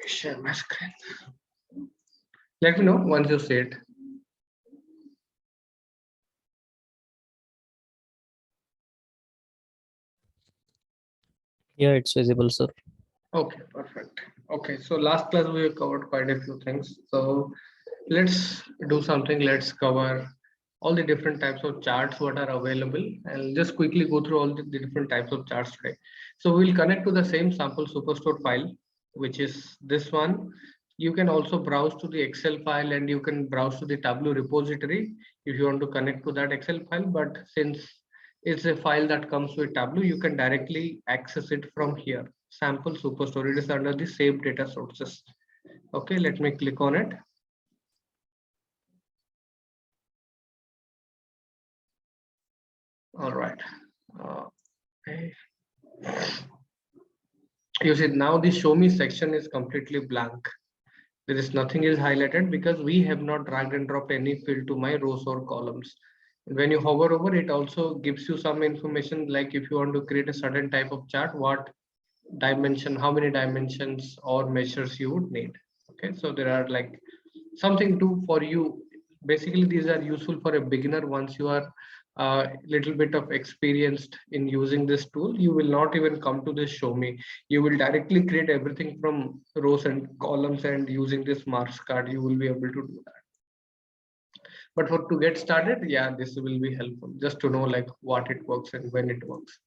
Share my screen. Let me know once you see it. Yeah, it's visible, sir. Okay, perfect. Okay, so last class we covered quite a few things. So let's do something. Let's cover all the different types of charts what are available, and just quickly go through all the different types of charts today. So we'll connect to the same sample superstore file, which is this one. You can also browse to the Excel file, and you can browse to the Tableau repository if you want to connect to that Excel file. But since it's a file that comes with Tableau, you can directly access it from here. Sample superstore. It is under the same data sources. Okay, let me click on it. All right. Okay. You see now the show me section is completely blank. There is nothing is highlighted because we have not dragged and dropped any field to my rows or columns. When you hover over it, also gives you some information like if you want to create a certain type of chart, what dimension, how many dimensions or measures you would need. Okay, so there are like something to for you. Basically, these are useful for a beginner. Once you are a little bit of experienced in using this tool, you will not even come to this show me. You will directly create everything from rows and columns, and using this marks card, you will be able to do that. But for to get started, yeah, this will be helpful just to know like what it works and when it works.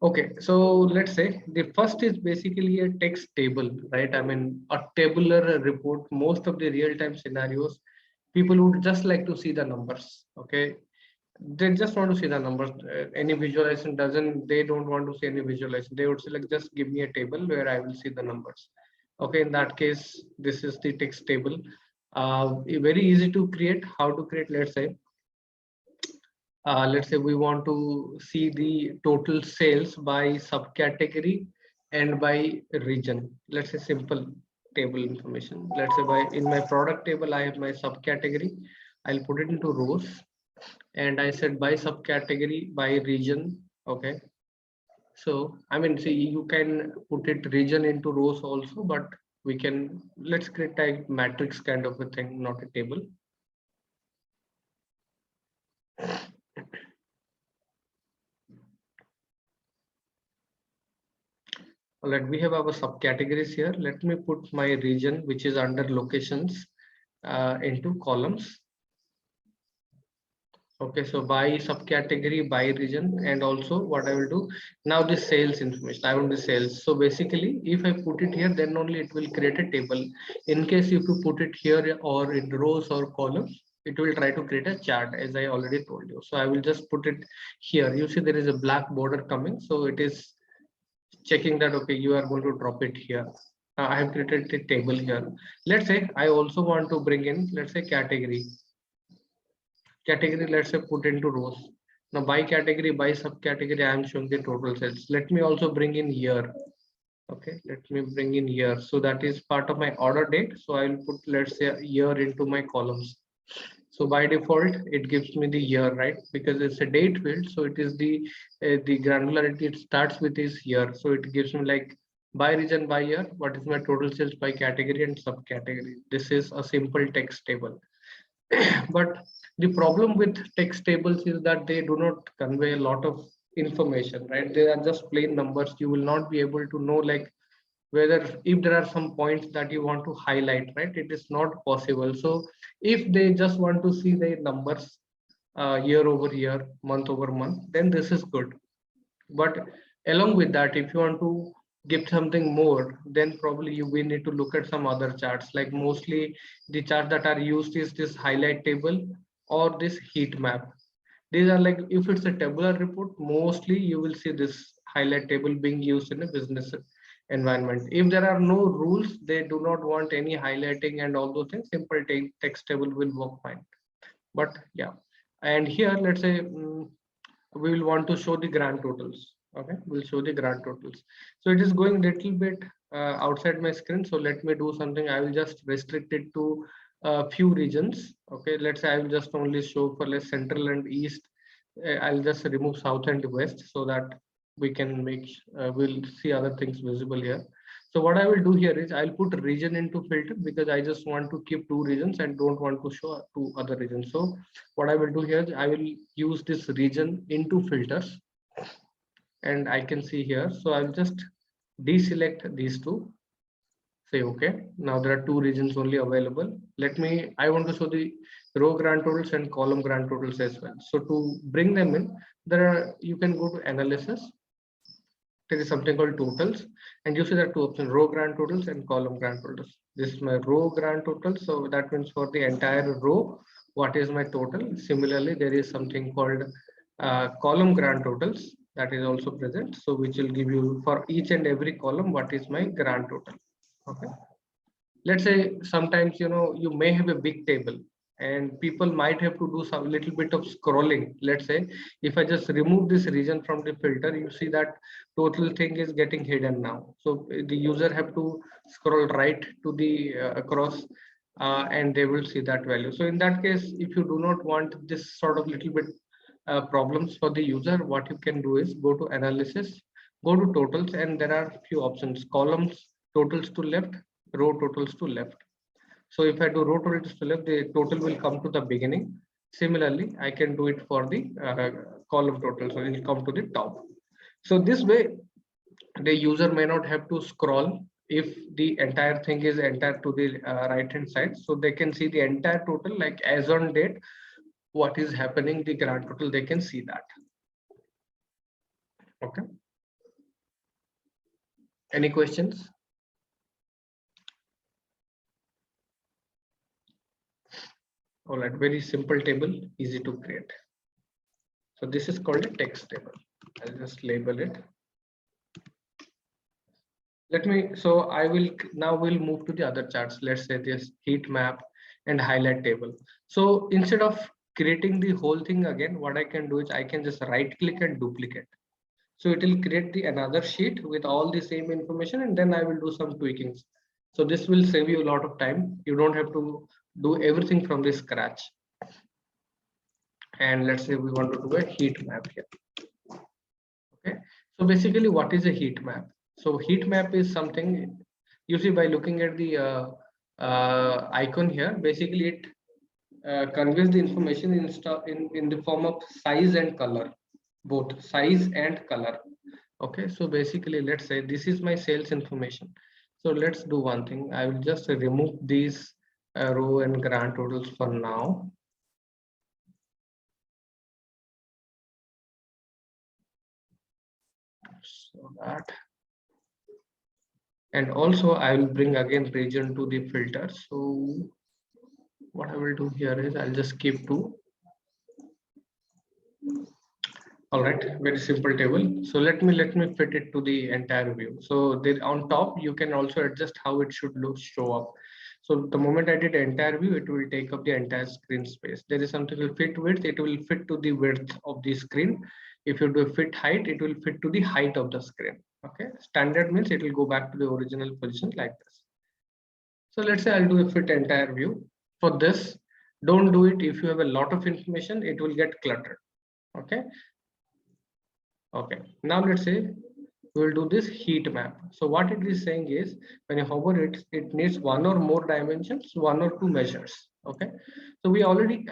Okay, so let's say the first is basically a text table, right? I mean, a tabular report. Most of the real-time scenarios, people would just like to see the numbers. Okay, they just want to see the numbers. Any visualization doesn't. They don't want to see any visualization. They would say like, just give me a table where I will see the numbers. Okay, in that case, this is the text table. Very easy to create. How to create? Let's say we want to see the total sales by subcategory and by region. Let's say simple table information. Let's say by in my product table, I have my subcategory. I'll put it into rows, and I said by subcategory, by region. Okay. So I mean, see, you can put it region into rows also, but we can let's create a matrix kind of a thing, not a table. Let we have our subcategories here. Let me put my region, which is under locations, into columns. Okay, so by subcategory, by region, and also what I will do now the sales information. I want the sales. So basically, if I put it here, then only it will create a table. In case if you put it here or in rows or columns, it will try to create a chart, as I already told you. So I will just put it here. You see there is a black border coming, so it is checking that okay, you are going to drop it here. I have created a table here. Let's say I also want to bring in, let's say category, let's say put into rows. Now by category, by subcategory, I am showing the total sales. Let me also bring in year. Okay, let me bring in year. So that is part of my order date. So I will put, let's say, year into my columns. So by default, it gives me the year, right? Because it's a date field. So it is the granularity, it starts with is year. So it gives me like by region, by year, what is my total sales by category and subcategory. This is a simple text table. But the problem with text tables is that they do not convey a lot of information, right? They are just plain numbers. You will not be able to know like whether if there are some points that you want to highlight, right? It is not possible. So if they just want to see the numbers year over year, month over month, then this is good. But along with that, if you want to give something more, then probably we need to look at some other charts. Like mostly the charts that are used is this highlight table or this heat map. These are like, if it's a tabular report, mostly you will see this highlight table being used in a business environment. If there are no rules, they do not want any highlighting and all those things, simple text table will work fine. But yeah, and here let's say we will want to show the grand totals. Okay, we'll show the grand totals. So it is going little bit outside my screen. So let me do something. I will just restrict it to a few regions. Okay, let's say I will just only show for less central and east. I'll just remove south and west so that we can make, we'll see other things visible here. So what I will do here is I'll put region into filter because I just want to keep 2 regions and don't want to show 2 other regions. So what I will do here is I will use this region into filters, and I can see here. So I'll just deselect these two, say okay. Now there are 2 regions only available. I want to show the row grand totals and column grand totals as well. So to bring them in, you can go to analysis. There is something called totals, and you see there are 2 options: row grand totals and column grand totals. This is my row grand total, so that means for the entire row what is my total. Similarly, there is something called column grand totals that is also present, so which will give you for each and every column what is my grand total. Okay, let's say sometimes you may have a big table and people might have to do some little bit of scrolling. Let's say if I just remove this region from the filter, you see that total thing is getting hidden now. So the user have to scroll right to the across, and they will see that value. So in that case, if you do not want this sort of little bit problems for the user, what you can do is go to analysis, go to totals, and there are few options: columns totals to left, row totals to left. So if I do row totals to left, the total will come to the beginning. Similarly, I can do it for the column total, so it will come to the top. So this way, the user may not have to scroll if the entire thing is entered to the right hand side, so they can see the entire total, like as on date what is happening, the grand total, they can see that. Okay, any questions? All right, very simple table, easy to create. So this is called a text table. I'll just label it. So I will now we'll move to the other charts. Let's say this heat map and highlight table. So instead of creating the whole thing again, what I can do is I can just right click and duplicate. So it will create another sheet with all the same information, and then I will do some tweakings. So this will save you a lot of time. You don't have to do everything from the scratch. And let's say we want to do a heat map here. Okay, so basically what is a heat map? So heat map is something you see by looking at the icon here. Basically it conveys the information in the form of size and color, both size and color. Okay, so basically let's say this is my sales information. So let's do one thing. I will just remove these row and grand totals for now. So that, and also I will bring again region to the filter. So what I will do here is I'll just keep 2. All right, very simple table. So let me fit it to the entire view. So on top you can also adjust how it should show up. So the moment I did entire view, it will take up the entire screen space. There is something called fit width. It will fit to the width of the screen. If you do fit height, it will fit to the height of the screen. Okay, standard means it will go back to the original position like this. So let's say I'll do a fit entire view. For this, don't do it if you have a lot of information, it will get cluttered. Okay. Okay, now let's say we will do this heat map. So what it is saying is when you hover it, it needs 1 or more dimensions, 1 or 2 measures. Okay, so we already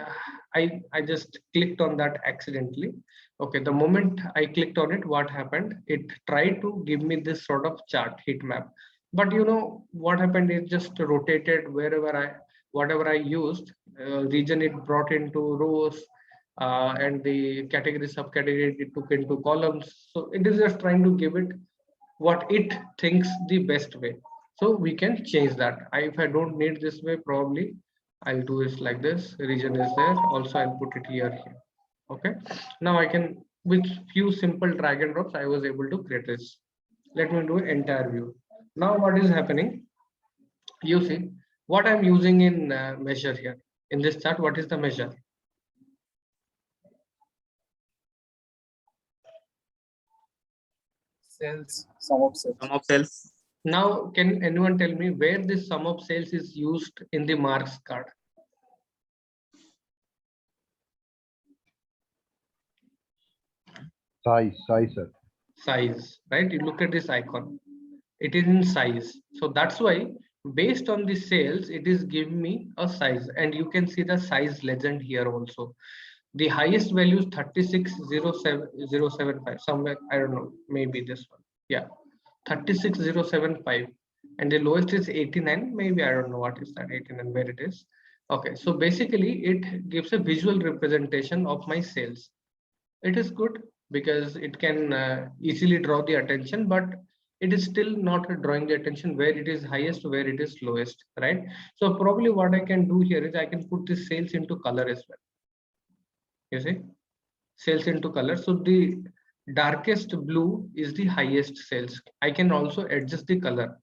I just clicked on that accidentally. Okay, the moment I clicked on it, what happened? It tried to give me this sort of chart heat map, but what happened? It just rotated whatever I used, region it brought into rows, and the category subcategory it took into columns. So it is just trying to give it what it thinks the best way. So we can change that. If I don't need this way, probably I'll do this like this. Region is there. Also, I'll put it here. Okay. Now I can, with few simple drag and drops, I was able to create this. Let me do an entire view. Now what is happening? You see what I'm using in measure here. In this chart, what is the measure? Sales, sum of sales. Sum of sales. Now, can anyone tell me where this sum of sales is used in the marks card? Size, sir. size, right? You look at this icon, it is in size. So that's why based on the sales, it is giving me a size, and you can see the size legend here also. The highest value is 3607075 somewhere, I don't know, maybe this one. Yeah, 36075, and the lowest is 89, maybe, I don't know what is that 89 where it is. Okay, so basically it gives a visual representation of my sales. It is good because it can easily draw the attention, but it is still not drawing the attention where it is highest, where it is lowest, right? So probably what I can do here is I can put this sales into color as well. You see, sales into color. So the darkest blue is the highest sales. I can also adjust the color.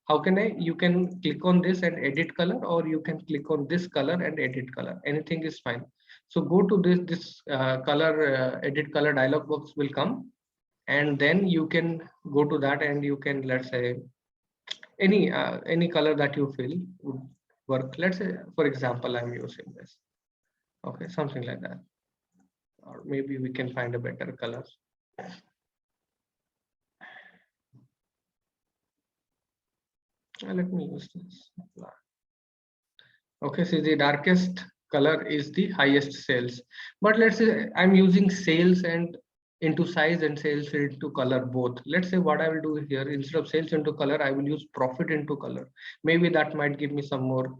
How can I? You can click on this and edit color, or you can click on this color and edit color. Anything is fine. So go to this color, edit color dialog box will come, and then you can go to that and you can, let's say, any color that you feel would work. Let's say, for example, I'm using this. Okay, something like that, or maybe we can find a better color. Let me use this. Okay, so the darkest color is the highest sales. But let's say I'm using sales and into size and sales into color both. Let's say what I will do here, instead of sales into color, I will use profit into color. Maybe that might give me some more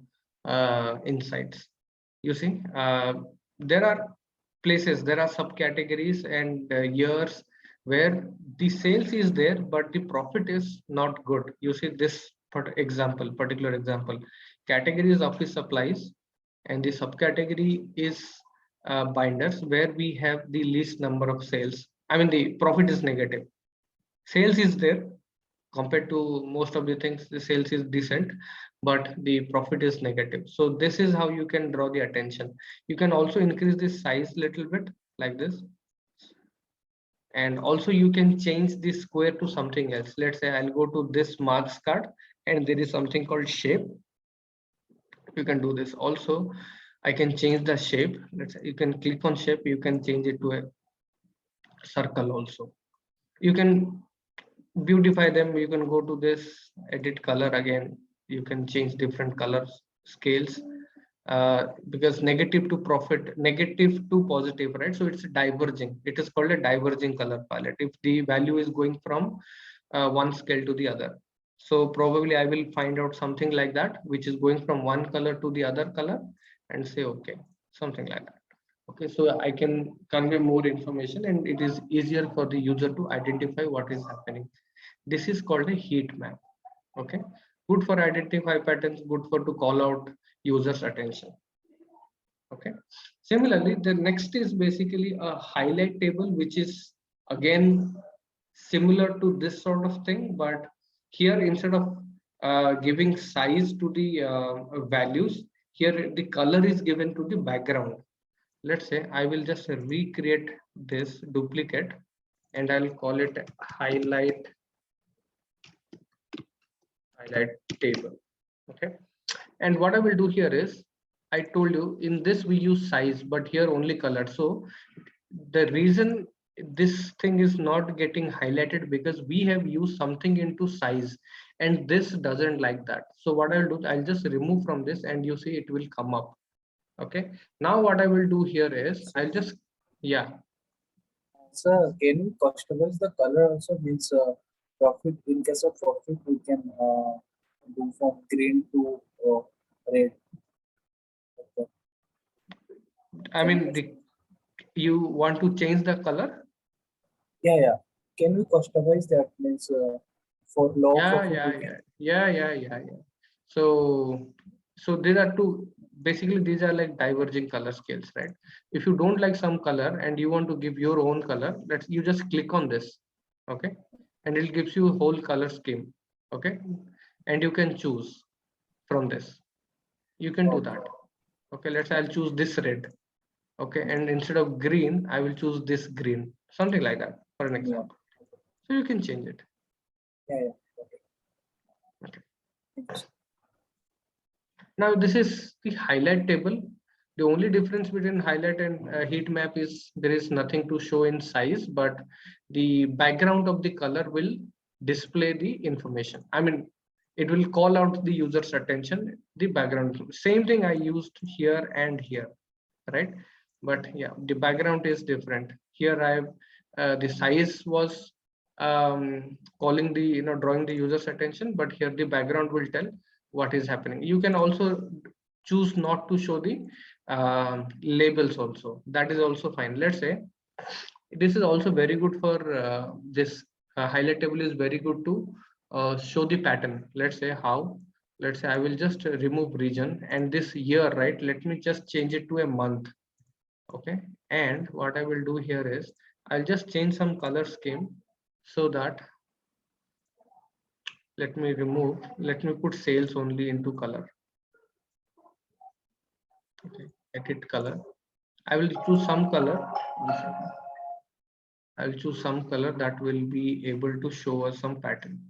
insights. You see, there are places, there are subcategories and years where the sales is there, but the profit is not good. You see this particular example. Category is office supplies, and the subcategory is binders, where we have the least number of sales. I mean, the profit is negative. Sales is there, compared to most of the things, the sales is decent, but the profit is negative. So this is how you can draw the attention. You can also increase the size little bit like this, and also you can change the square to something else. Let's say I'll go to this marks card, and there is something called shape. You can do this also. I can change the shape. Let's say you can click on shape, you can change it to a circle also. You can beautify them. You can go to this edit color again. You can change different colors, scales, because negative to profit, negative to positive, right? So it's diverging. It is called a diverging color palette if the value is going from one scale to the other. So probably I will find out something like that, which is going from one color to the other color, and say okay, something like that. Okay, so I can convey more information, and it is easier for the user to identify what is happening. This is called a heat map. Okay, good for identify patterns, good for to call out users attention. Okay, similarly, the next is basically a highlight table, which is again similar to this sort of thing, but here instead of giving size to the values, here the color is given to the background. Let's say I will just recreate this duplicate, and I'll call it highlight table. Okay, and what I will do here is, I told you in this we use size, but here only color. So the reason this thing is not getting highlighted, because we have used something into size, and this doesn't like that. So what I'll do, I'll just remove from this, and you see it will come up. Okay, now what I will do here is I'll just, yeah. Sir, can you customize the color also? Means profit, in case of profit, we can do from green to red. Okay. I mean, you want to change the color? Yeah. Can we customize that? Means for low profit, we can. Yeah. So there are two, basically these are like diverging color scales, right? If you don't like some color and you want to give your own color, that's, you just click on this. Okay, and it gives you a whole color scheme. Okay, and you can choose from this. You can do that. Okay, let's say I'll choose this red. Okay, and instead of green, I will choose this green, something like that, for an example. So you can change it. Yeah. Okay. Thank you, sir. Now this is the highlight table. The only difference between highlight and heat map is there is nothing to show in size, but the background of the color will display the information. I mean, it will call out the user's attention, the background. Same thing I used here and here, right? But yeah, the background is different. Here I have the size was calling the, drawing the user's attention, but here the background will tell what is happening. You can also choose not to show the labels also. That is also fine. Let's say this is also very good for this highlight table is very good to show the pattern. Let's say how, let's say I will just remove region and this year, right? Let me just change it to a month. Okay, and what I will do here is I'll just change some color scheme so that, let me put sales only into color. Okay, edit color. I will choose some color. I'll choose some color that will be able to show us some pattern.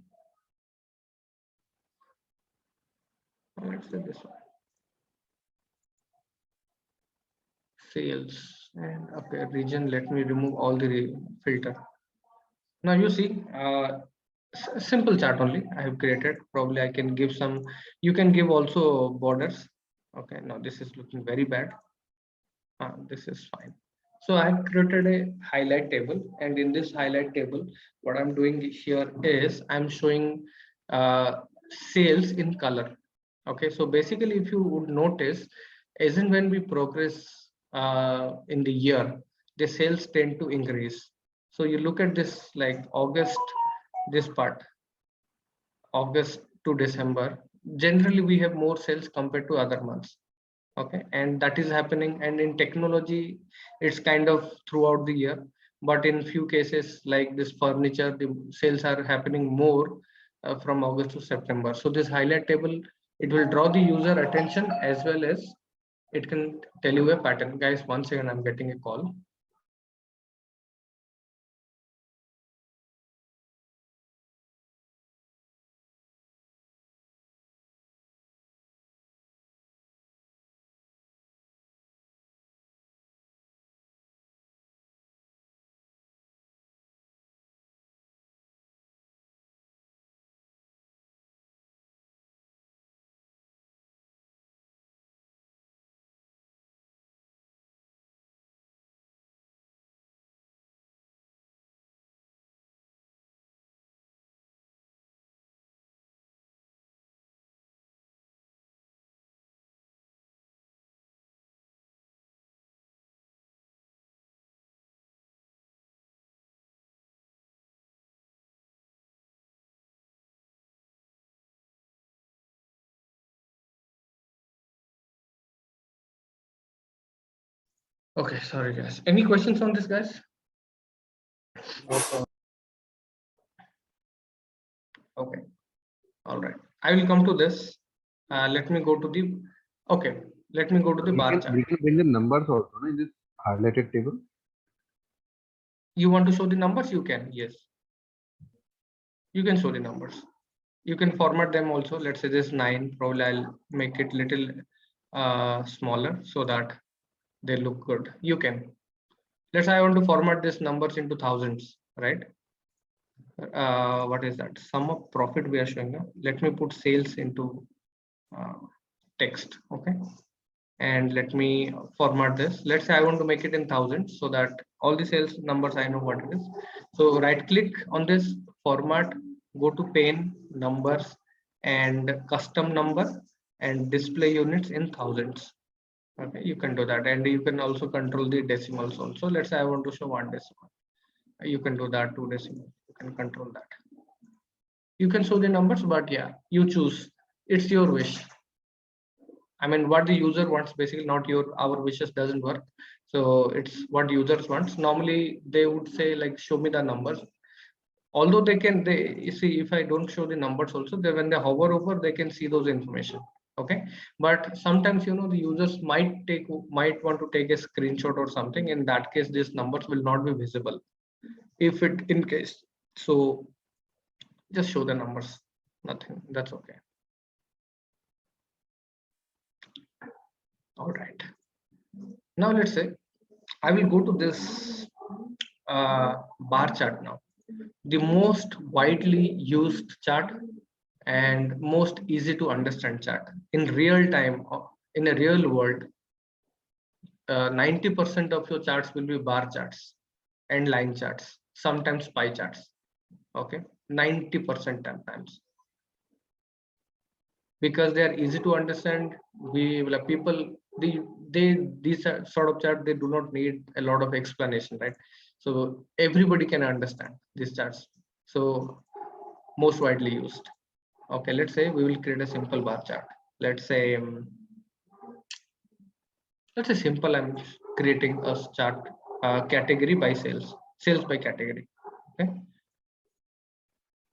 Let's say this one. Sales and okay, region. Let me remove all the filter. Now you see, simple chart only I have created. Probably I can give some, you can give also borders. Okay, now this is looking very bad. This is fine. So I created a highlight table, and in this highlight table, what I'm doing here is I'm showing sales in color. Okay, so basically, if you would notice, isn't when we progress in the year, the sales tend to increase. So you look at this like August, this part, August to December. Generally, we have more sales compared to other months. Okay, and that is happening, and in technology it's kind of throughout the year, but in few cases like this furniture, the sales are happening more from August to September. So this highlight table, it will draw the user attention as well as it can tell you a pattern. Guys, one second, I'm getting a call. Okay, sorry guys, any questions on this, guys? Okay, all right, I will come to this. Let me go to the, okay, let me go to the bar chart. We can bring the numbers also in this highlighted table. You want to show the numbers? You can, yes. You can show the numbers. You can format them also. Let's say this 9, probably I'll make it little smaller so that they look good. You can. Let's say I want to format this numbers into thousands, right? What is that? Sum of profit we are showing now. Let me put sales into text, okay? And let me format this. Let's say I want to make it in thousands so that all the sales numbers I know what it is. So right click on this, format, go to pane, numbers, and custom number, and display units in thousands. Okay, you can do that, and you can also control the decimals also. Let's say I want to show 1 decimal. You can do that, 2 decimal. You can control that. You can show the numbers, but yeah, you choose. It's your wish. I mean, what the user wants, basically not our wishes doesn't work. So it's what users wants. Normally they would say like, show me the numbers. Although they you see, if I don't show the numbers also, they when they hover over, they can see those information. Okay. But sometimes, the users might want to take a screenshot or something. In that case, these numbers will not be visible. If it in case, so just show the numbers, nothing, that's okay. All right. Now let's say I will go to this bar chart now. The most widely used chart and most easy to understand chart in real time in a real world. 90% of your charts will be bar charts and line charts, sometimes pie charts. Okay, 90% times, because they are easy to understand. We like people, these sort of chart, they do not need a lot of explanation, right? So everybody can understand these charts. So most widely used. Okay, let's say we will create a simple bar chart. Let's say simple. I'm creating a chart, category by sales by category. Okay.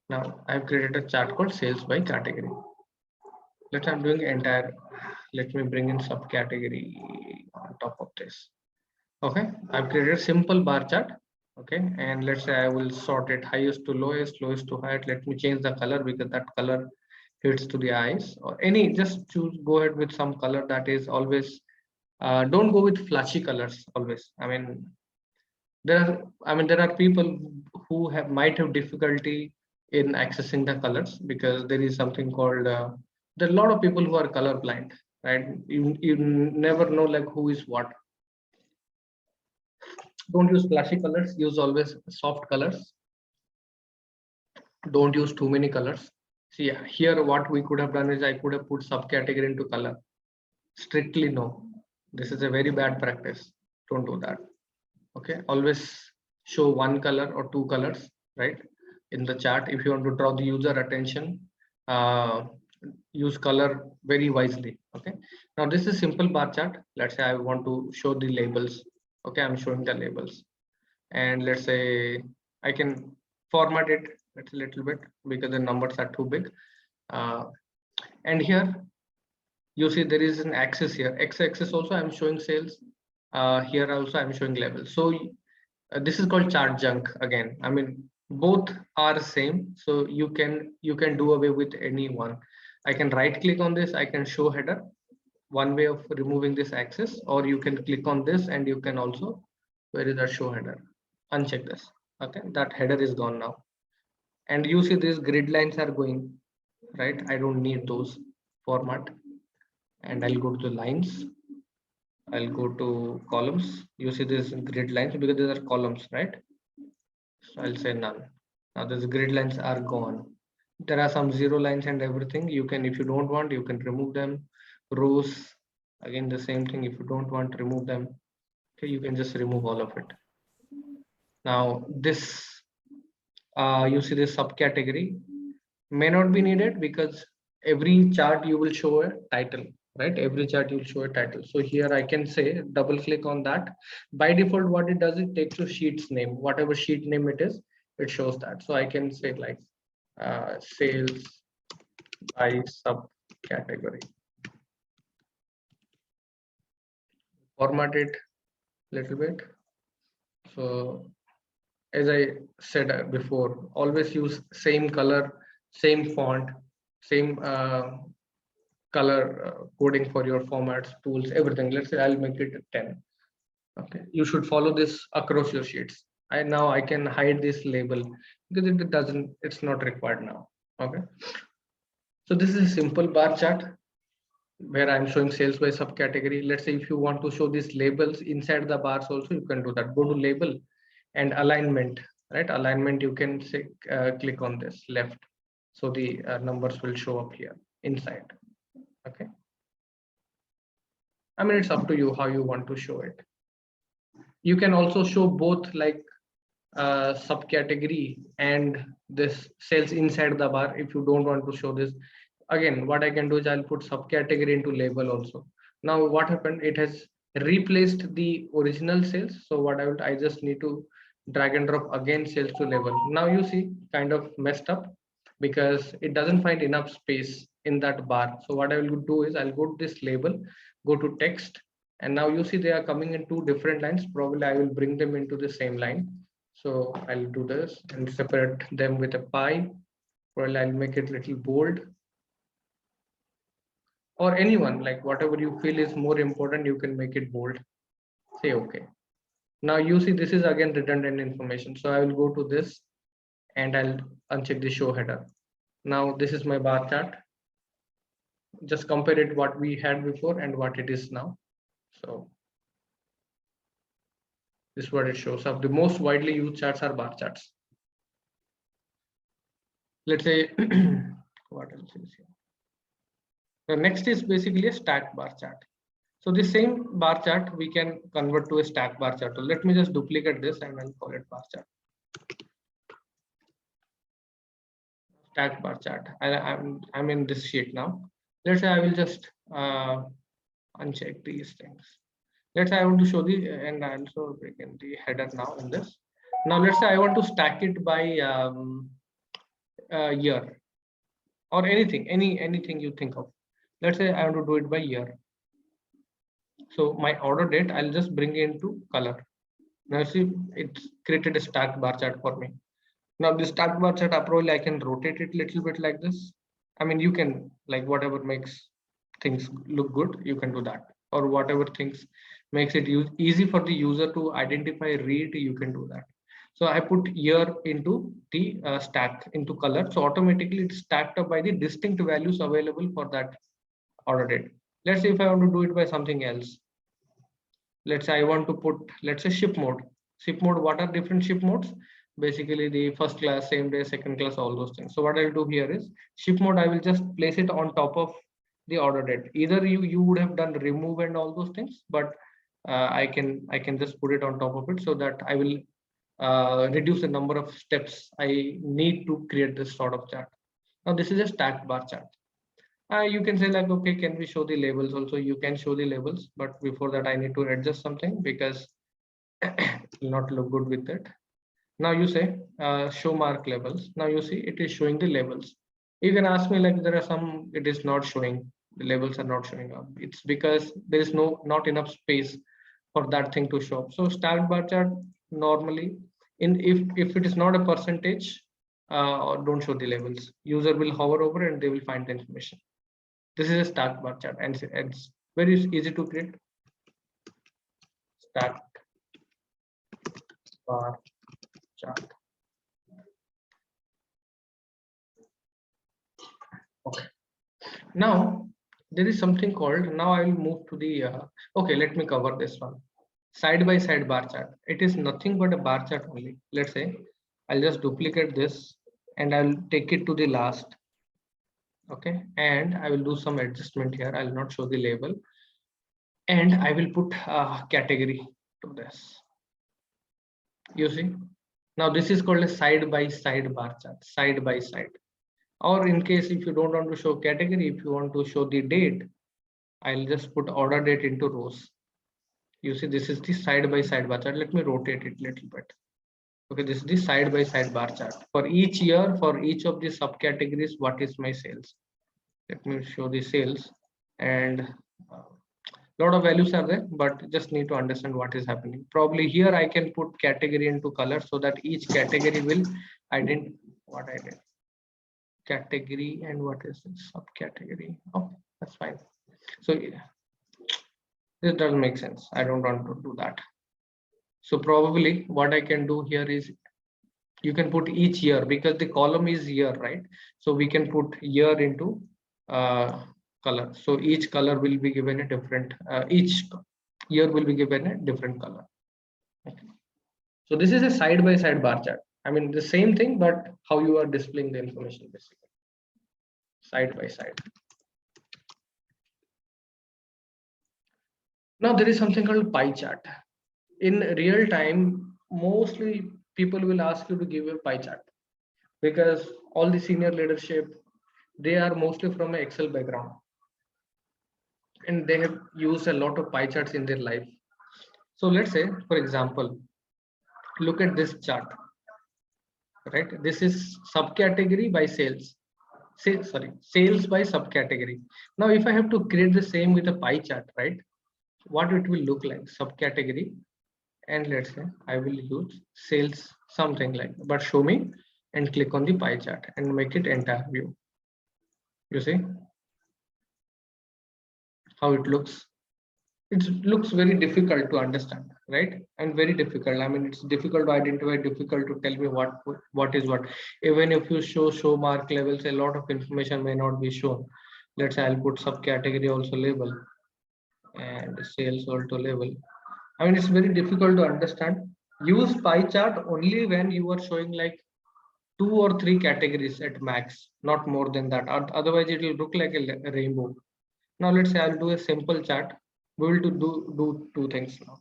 Now I've created a chart called sales by category. I'm doing entire. Let me bring in subcategory on top of this. Okay, I've created a simple bar chart. Okay, and let's say I will sort it highest to lowest, lowest to highest. Let me change the color because that color hits to the eyes, or any, just choose, go ahead with some color that is always, don't go with flashy colors always. There are people who might have difficulty in accessing the colors, because there is something called, there are a lot of people who are color blind, right? You never know like who is what. Don't use flashy colors, use always soft colors. Don't use too many colors. See here, what we could have done is I could have put subcategory into color. Strictly no, this is a very bad practice. Don't do that. Okay, always show one color or two colors, right, in the chart. If you want to draw the user attention, uh, use color very wisely. Okay, now this is simple bar chart. Let's say I want to show the labels. Okay, I'm showing the labels, and let's say I can format it a little bit because the numbers are too big. And here you see there is an axis here, x-axis also I'm showing sales, here also I'm showing labels. So this is called chart junk again. Both are same, so you can do away with any one. I can right click on this, I can show header, one way of removing this axis, or you can click on this and you can also, where is that show header, uncheck this. Okay, that header is gone now, and you see these grid lines are going, right? I don't need those format, and I'll go to the lines. I'll go to columns. You see these grid lines because these are columns, right? So I'll say none. Now these grid lines are gone. There are some zero lines and everything. You can, if you don't want, you can remove them. Rows, again the same thing. If you don't want, remove them. Okay, you can just remove all of it. Now this, you see this subcategory may not be needed because every chart you will show a title, right? Every chart you will show a title. So here I can say double click on that. By default, what it does, it takes your sheet's name, whatever sheet name it is, it shows that. So I can say like sales by subcategory. Format it a little bit. So as I said before, always use same color, same font, same color coding for your formats, tools, everything. Let's say I'll make it 10. Okay, you should follow this across your sheets. Now I can hide this label because it doesn't, it's not required now. Okay, so this is a simple bar chart where I'm showing sales by subcategory. Let's say if you want to show these labels inside the bars also, you can do that. Go to label and alignment, right? Alignment, you can say click on this left, so the numbers will show up here inside. Okay, it's up to you how you want to show it. You can also show both, like subcategory and this sales inside the bar. If you don't want to show this, again what I can do is I'll put subcategory into label also. Now what happened, it has replaced the original sales. So what I just need to drag and drop again sales to label. Now you see kind of messed up because it doesn't find enough space in that bar. So what I will do is I'll go to this label, go to text, and now you see they are coming in two different lines. Probably I will bring them into the same line. So I'll do this and separate them with a pie. Well, I'll make it little bold, or anyone, like whatever you feel is more important, you can make it bold. say okay. Now you see this is again redundant information. So I will go to this and I'll uncheck the show header. Now this is my bar chart. Just compare it what we had before and what it is now. So this is what it shows up. The most widely used charts are bar charts. Let's say what else is here? The next is basically a stack bar chart. So the same bar chart we can convert to a stack bar chart. So let me just duplicate this and I'll call it bar chart. Stack bar chart. I'm in this sheet now. Let's say I will just uncheck these things. Let's say I want to show the and also bring in the header now in this. Now let's say I want to stack it by year or anything you think of. Let's say I want to do it by year. So my order date, I'll just bring it into color. Now see, it's created a stacked bar chart for me. Now this stacked bar chart probably I can rotate it a little bit like this. I mean, you can like whatever makes things look good, you can do that, or whatever things makes it easy for the user to identify, read, you can do that. So I put year into the stack into color. So automatically it's stacked up by the distinct values available for that order date. Let's say if I want to do it by something else. Let's say I want to put, let's say ship mode. Ship mode, what are different ship modes? Basically the first class, same day, second class, all those things. So what I'll do here is ship mode, I will just place it on top of the order date. Either you would have done remove and all those things, but I can just put it on top of it so that I will reduce the number of steps I need to create this sort of chart. Now this is a stacked bar chart. You can say like, okay, can we show the labels also? You can show the labels, but before that I need to adjust something because it will not look good with it. Now you say show mark labels. Now you see it is showing the labels. You can ask me like there are some it is not showing, the labels are not showing up. It's because there is not enough space for that thing to show up. So stacked bar chart normally if it is not a percentage, don't show the labels. User will hover over and they will find the information. This is a stacked bar chart and it's very easy to create. Stacked bar chart. Okay. Now there is something called, now I will move to the okay, let me cover this one. Side by side bar chart. It is nothing but a bar chart only. Let's say I'll just duplicate this and I'll take it to the last. Okay, and I will do some adjustment here. I'll not show the label and I will put a category to this. You see, now this is called a side by side bar chart, side by side. Or in case if you don't want to show category, if you want to show the date, I'll just put order date into rows. You see, this is the side by side bar chart. Let me rotate it a little bit. Okay, this is the side by side bar chart. For each year, for each of the subcategories, what is my sales? Let me show the sales, and lot of values are there, but just need to understand what is happening. Probably here I can put category into color so that each category will identify what I did. Category and what is this subcategory? Oh, that's fine. So yeah, this doesn't make sense. I don't want to do that. So probably what I can do here is you can put each year because the column is year, right? So we can put year into color. So each color will be given a different, each year will be given a different color. Okay. So this is a side by side bar chart. I mean, the same thing, but how you are displaying the information basically. Side by side. Now there is something called pie chart. In real time, mostly people will ask you to give a pie chart because all the senior leadership, they are mostly from an Excel background and they have used a lot of pie charts in their life. So let's say, for example, look at this chart, right? This is subcategory by sales. Sales by subcategory. Now, if I have to create the same with a pie chart, right? What it will look like, subcategory, and let's say I will use sales, something like, but show me and click on the pie chart and make it entire view. You see how it looks. it looks very difficult to understand, right? And very difficult. I mean, it's difficult to identify, difficult to tell me what is what. Even if you show mark levels, a lot of information may not be shown. Let's say I'll put subcategory also label and sales also label. I mean, it's very difficult to understand. Use pie chart only when you are showing like 2 or 3 categories at max, not more than that. Otherwise, it will look like a rainbow. Now, let's say I'll do a simple chart. We will do 2 things now.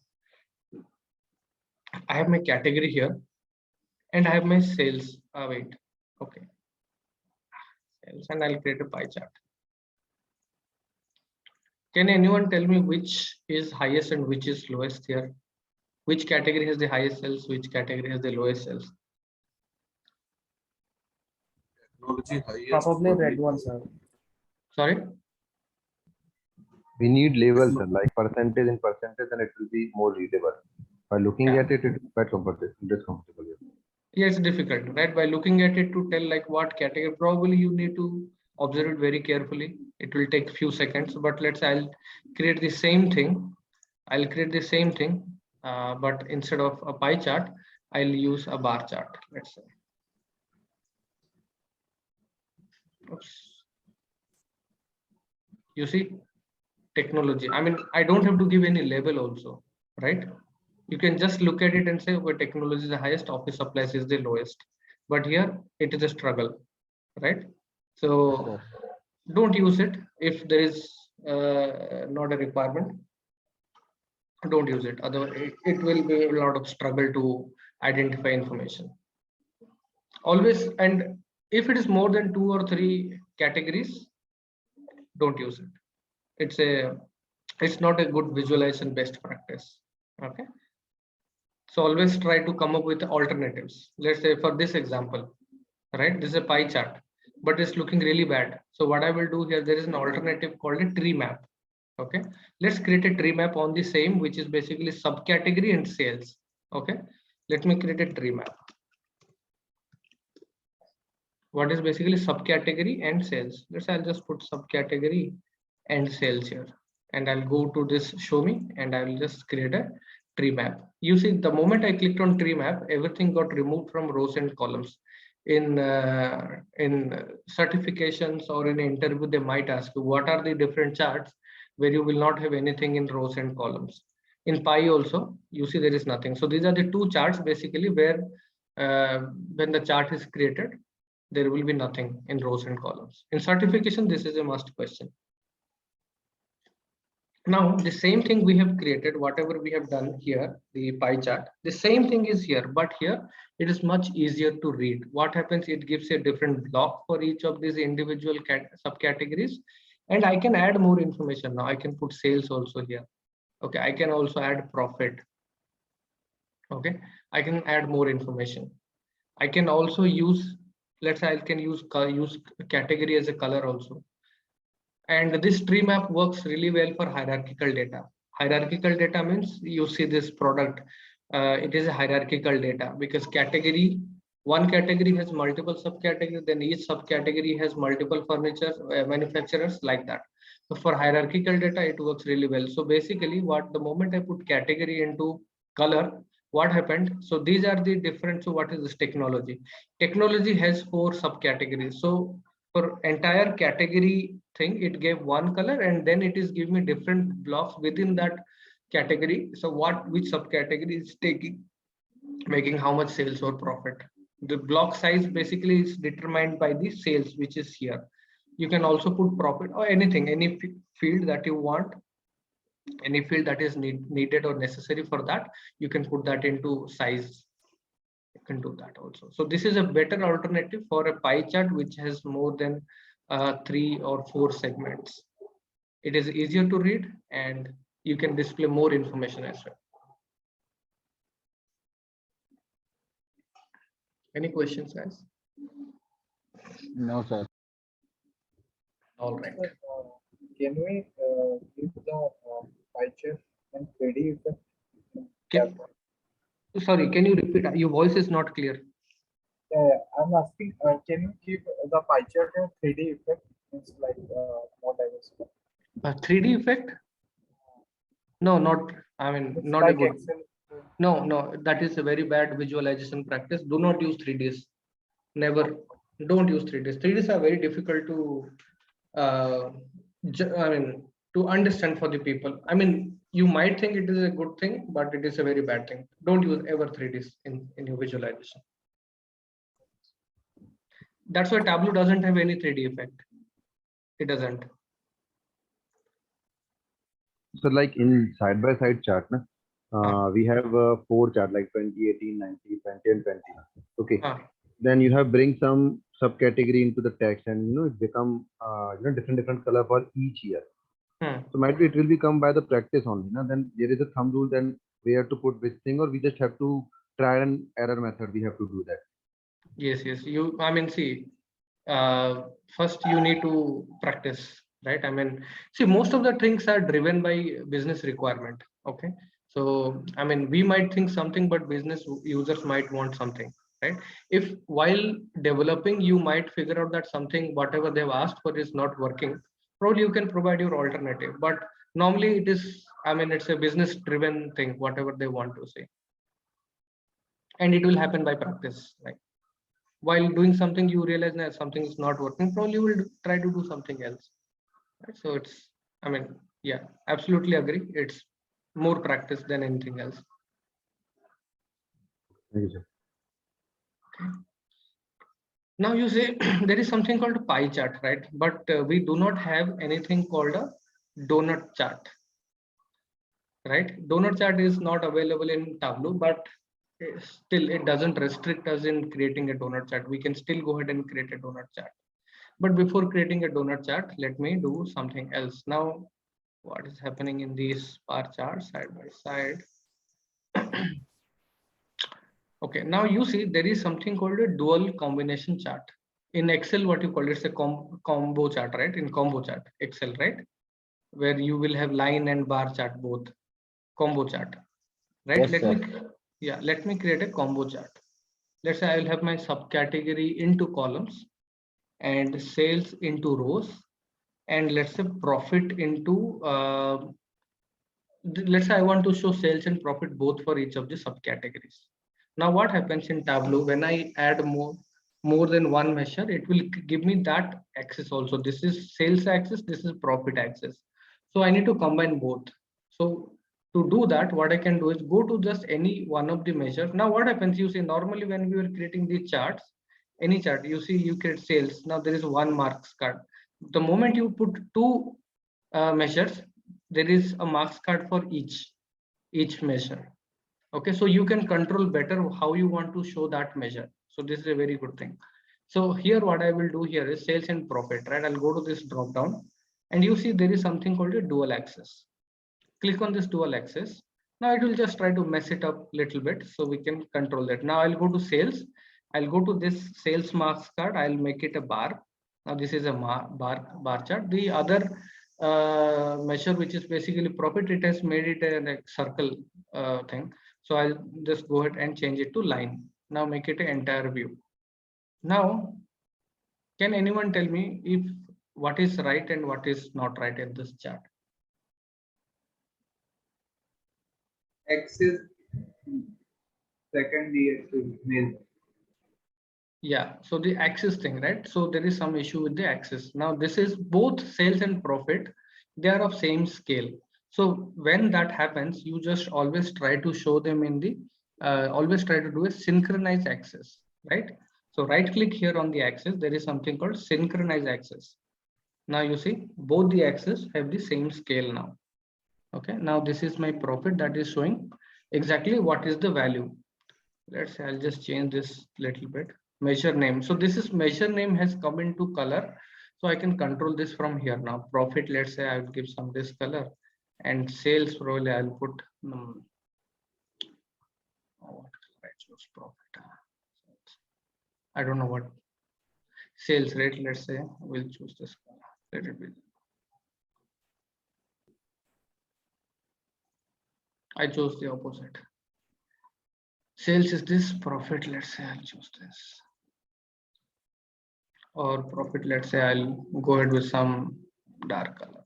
I have my category here and I have my sales. Wait, okay, sales, and I'll create a pie chart. Can anyone tell me which is highest and which is lowest here? Which category has the highest sales? Which category has the lowest sales? Technology highest. Probably only. red one, sir. Sorry. We need labels, sir, like percentage in percentage, and it will be more readable. By looking Yeah. at it, it is quite comfortable. Yeah, it's difficult, right? By looking at it to tell like what category, probably you need to observe it very carefully. It will take few seconds, but I'll create the same thing. But instead of a pie chart, I'll use a bar chart, let's say. Oops. You see, technology. I mean, I don't have to give any label also, right? You can just look at it and say, well, technology is the highest, office supplies is the lowest. But here it is a struggle, right? So don't use it if there is not a requirement. Don't use it. Otherwise, it will be a lot of struggle to identify information. Always, and if it is more than 2 or 3 categories, don't use it. It's not a good visualization best practice. Okay. So always try to come up with alternatives. Let's say for this example, right? This is a pie chart, but it's looking really bad. So what I will do here, there is an alternative called a tree map. Okay, let's create a tree map on the same, which is basically subcategory and sales. Okay, let me create a tree map. What is basically subcategory and sales? I'll just put subcategory and sales here, and I'll go to this show me, and I will just create a tree map. You see, the moment I clicked on tree map, everything got removed from rows and columns. In certifications or in an interview, they might ask you what are the different charts where you will not have anything in rows and columns. In pie also, you see there is nothing. So these are the 2 charts basically where when the chart is created, there will be nothing in rows and columns. In certification, this is a must question. Now, the same thing we have created, whatever we have done here, the pie chart, the same thing is here, but here it is much easier to read. What happens, it gives a different block for each of these individual subcategories, and I can add more information now. I can put sales also here. Okay, I can also add profit. Okay, I can add more information. I can also use, let's say I can use category as a color also. And this tree map works really well for hierarchical data. Hierarchical data means you see this product, it is a hierarchical data because one category has multiple subcategories, then each subcategory has multiple furniture manufacturers, like that. So for hierarchical data, it works really well. So basically the moment I put category into color, what happened? So these are the different. So what is this technology? Technology has 4 subcategories. So for entire category thing, it gave one color, and then it is giving me different blocks within that category. So which subcategory is making how much sales or profit. The block size basically is determined by the sales, which is here. You can also put profit or anything, any field that you want, any field that is needed or necessary for that, you can put that into size. You can do that also. So this is a better alternative for a pie chart which has more than 3 or 4 segments. It is easier to read and you can display more information as well. Any questions, guys? No, sir. All right. Can we give the pie chart and 3D effect? Sorry, can you repeat? Your voice is not clear. I'm asking, can you keep the pie chart and 3D effect? It's like more diverse. 3D effect? No, not, I mean, It's not a like good. Excel. No, that is a very bad visualization practice. Do not use 3Ds. Never. Don't use 3Ds. 3Ds are very difficult to, uh, I mean, to understand for the people. I mean, you might think it is a good thing, but it is a very bad thing. Don't use ever 3Ds in your visualization. That's why Tableau doesn't have any 3D effect. It doesn't. So like in side by side chart, na, we have four chart like 20, 18, 90, 20 and 20. Okay. Then you have bring some subcategory into the text and it become different color for each year. So might be it will become by the practice only. Then there is a thumb rule. Then we have to put which thing, or we just have to try and error method. We have to do that. Yes. I mean, see, first you need to practice, right? I mean, see, most of the things are driven by business requirement. Okay. So, I mean, we might think something, but business users might want something, right? If while developing, you might figure out that something, whatever they've asked for is not working, probably you can provide your alternative. But normally it is, I mean, it's a business driven thing, whatever they want to say. And it will happen by practice, right? While doing something, you realize that something is not working, probably you will try to do something else, right? So it's, I mean, yeah, absolutely agree, it's more practice than anything else. Thank you, sir. Okay. Now you say there is something called a pie chart, right? But we do not have anything called a donut chart, right? Donut chart is not available in Tableau, but still it doesn't restrict us in creating a donut chart. We can still go ahead and create a donut chart. But before creating a donut chart, let me do something else. Now, what is happening in these bar charts side by side? Okay, now you see there is something called a dual combination chart. In Excel, what you call it's a combo chart, right? In combo chart, Excel, right? Where you will have line and bar chart both, combo chart, right? Yes, Let me create a combo chart. Let's say I will have my subcategory into columns and sales into rows, and let's say profit into let's say I want to show sales and profit both for each of the subcategories. Now what happens in Tableau when I add more than one measure, it will give me that axis also. This is sales axis, this is profit axis. So I need to combine both. So to do that, what I can do is go to just any one of the measures. Now what happens, you see, normally when we were creating the charts, any chart, you see you create sales. Now there is one marks card. The moment you put two measures, there is a marks card for each measure. Okay, so you can control better how you want to show that measure. So this is a very good thing. So here what I will do here is sales and profit, right? I'll go to this drop down and you see there is something called a dual axis. Click on this dual axis. Now it will just try to mess it up a little bit, so we can control that. Now I'll go to sales. I'll go to this sales marks card. I'll make it a bar. Now this is a bar chart. The other measure, which is basically profit, it has made it a like circle thing. So I'll just go ahead and change it to line. Now make it an entire view. Now, can anyone tell me if what is right and what is not right in this chart? X is second year. Yeah, so the axis thing, right? So there is some issue with the axis. Now this is both sales and profit, they are of same scale. So when that happens, you just always try to show them in the, always try to do a synchronize axis, right? So right click here on the axis, there is something called synchronize axis. Now you see both the axes have the same scale now. Okay, now this is my profit that is showing exactly what is the value. Let's say I'll just change this little bit. Measure name. So this is measure name has come into color. So I can control this from here now. Profit, let's say I will give some this color, and sales probably I'll put what I choose profit. I don't know what sales rate. Let's say we'll choose this color. Let it be. I chose the opposite. Sales is this, profit, let's say I'll choose this. Or profit, let's say I'll go ahead with some dark color.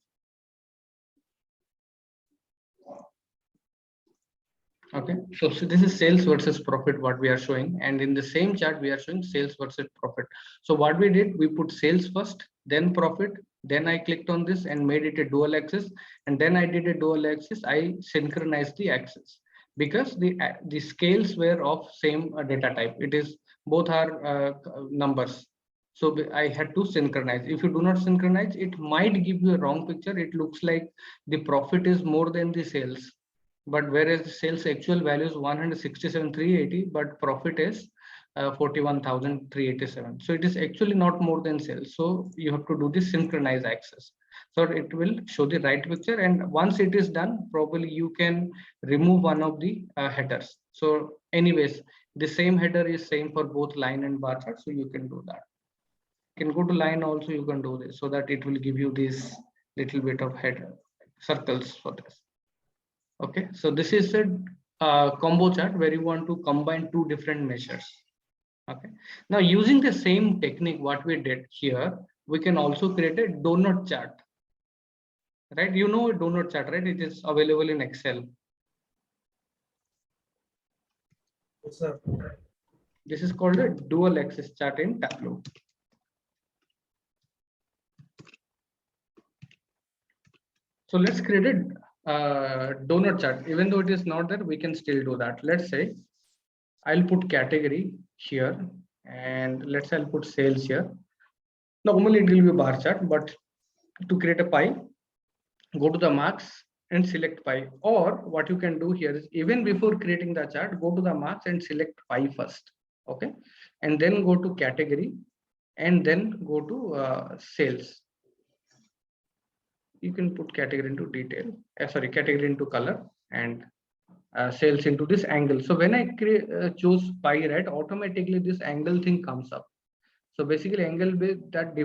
Okay, so this is sales versus profit what we are showing, and in the same chart we are showing sales versus profit. So what we did, we put sales first, then profit, then I clicked on this and made it a dual axis, and then I did a dual axis. I synchronized the axis because the scales were of same data type. It is both are numbers. So I had to synchronize. If you do not synchronize, it might give you a wrong picture. It looks like the profit is more than the sales, but whereas the sales actual value is 167,380, but profit is 41,387. So it is actually not more than sales. So you have to do this synchronized axis, so it will show the right picture. And once it is done, probably you can remove one of the headers. So anyways, the same header is same for both line and bar chart, so you can do that. You can go to line also, you can do this, so that it will give you this little bit of header circles for this. Okay, so this is a combo chart where you want to combine two different measures. Okay, now using the same technique what we did here, we can also create a donut chart, right? You know a donut chart, right? It is available in Excel. Yes, sir. This is called a dual axis chart in Tableau. So let's create a donut chart. Even though it is not there, we can still do that. Let's say I'll put category here, and let's say I'll put sales here. Normally it will be a bar chart, but to create a pie, go to the marks and select pie. Or what you can do here is, even before creating the chart, go to the marks and select pie first. Okay, and then go to category, and then go to sales. You can put category into detail, category into color, and sales into this angle. So when I choose pie, right, automatically this angle thing comes up. So basically angle that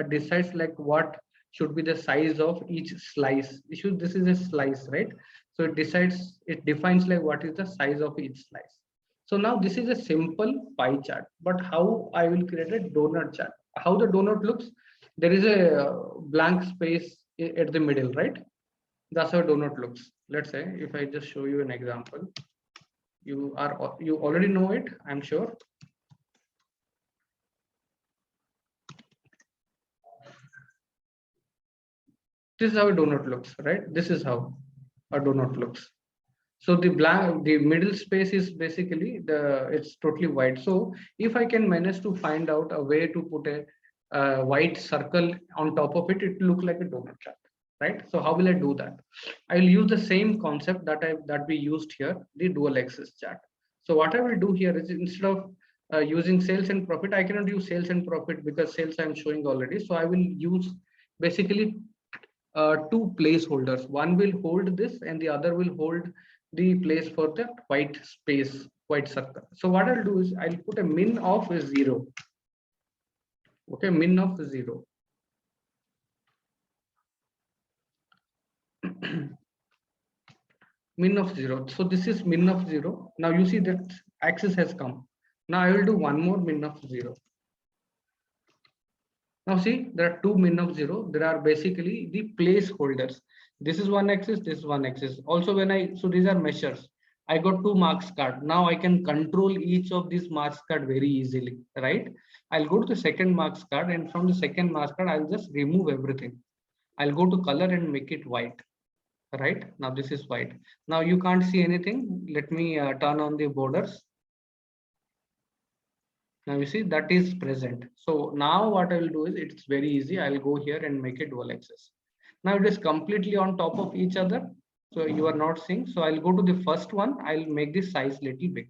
decides like what should be the size of each slice. This is a slice, right? So it defines like what is the size of each slice. So now this is a simple pie chart, but how I will create a donut chart? How the donut looks? There is a blank space at the middle, right? That's how donut looks. Let's say if I just show you an example, you already know it, I'm sure. This is how a donut looks, right? This is how a donut looks. So the middle space is basically it's totally white. So if I can manage to find out a way to put a white circle on top of it, it will look like a donut chart, right? So how will I do that? I will use the same concept that we used here, the dual axis chart. So what I will do here is, instead of using sales and profit, I cannot use sales and profit because sales I'm showing already. So I will use basically two placeholders. One will hold this and the other will hold the place for the white space, white circle. So what I'll do is I'll put a min of 0. Okay, min of 0. Min of 0. So this is min of 0. Now you see that axis has come. Now I will do one more min of 0. Now see, there are two min of 0. There are basically the placeholders. This is one axis, this is one axis. Also so these are measures. I got 2 marks card. Now I can control each of these marks card very easily, right? I'll go to the second marks card, and from the second marks card, I'll just remove everything. I'll go to color and make it white, right? Now this is white. Now you can't see anything. Let me turn on the borders. Now you see that is present. So now what I will do is, it's very easy. I'll go here and make it dual axis. Now it is completely on top of each other. So you are not seeing. So I'll go to the first one. I'll make this size little big.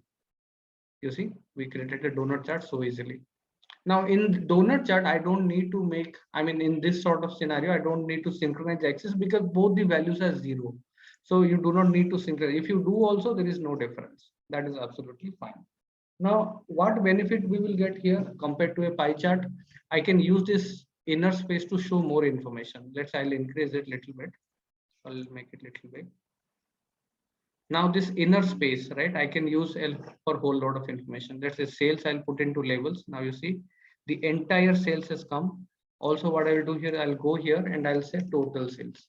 You see, we created a donut chart so easily. Now in donut chart, I don't need to make, in this sort of scenario, I don't need to synchronize axis because both the values are 0. So you do not need to synchronize. If you do also, there is no difference. That is absolutely fine. Now, what benefit we will get here compared to a pie chart? I can use this inner space to show more information. I'll increase it a little bit. I'll make it a little big. Now this inner space, right? I can use for a whole lot of information. Let's say sales, I'll put into labels. Now you see the entire sales has come. Also what I will do here, I'll go here and I'll say total sales.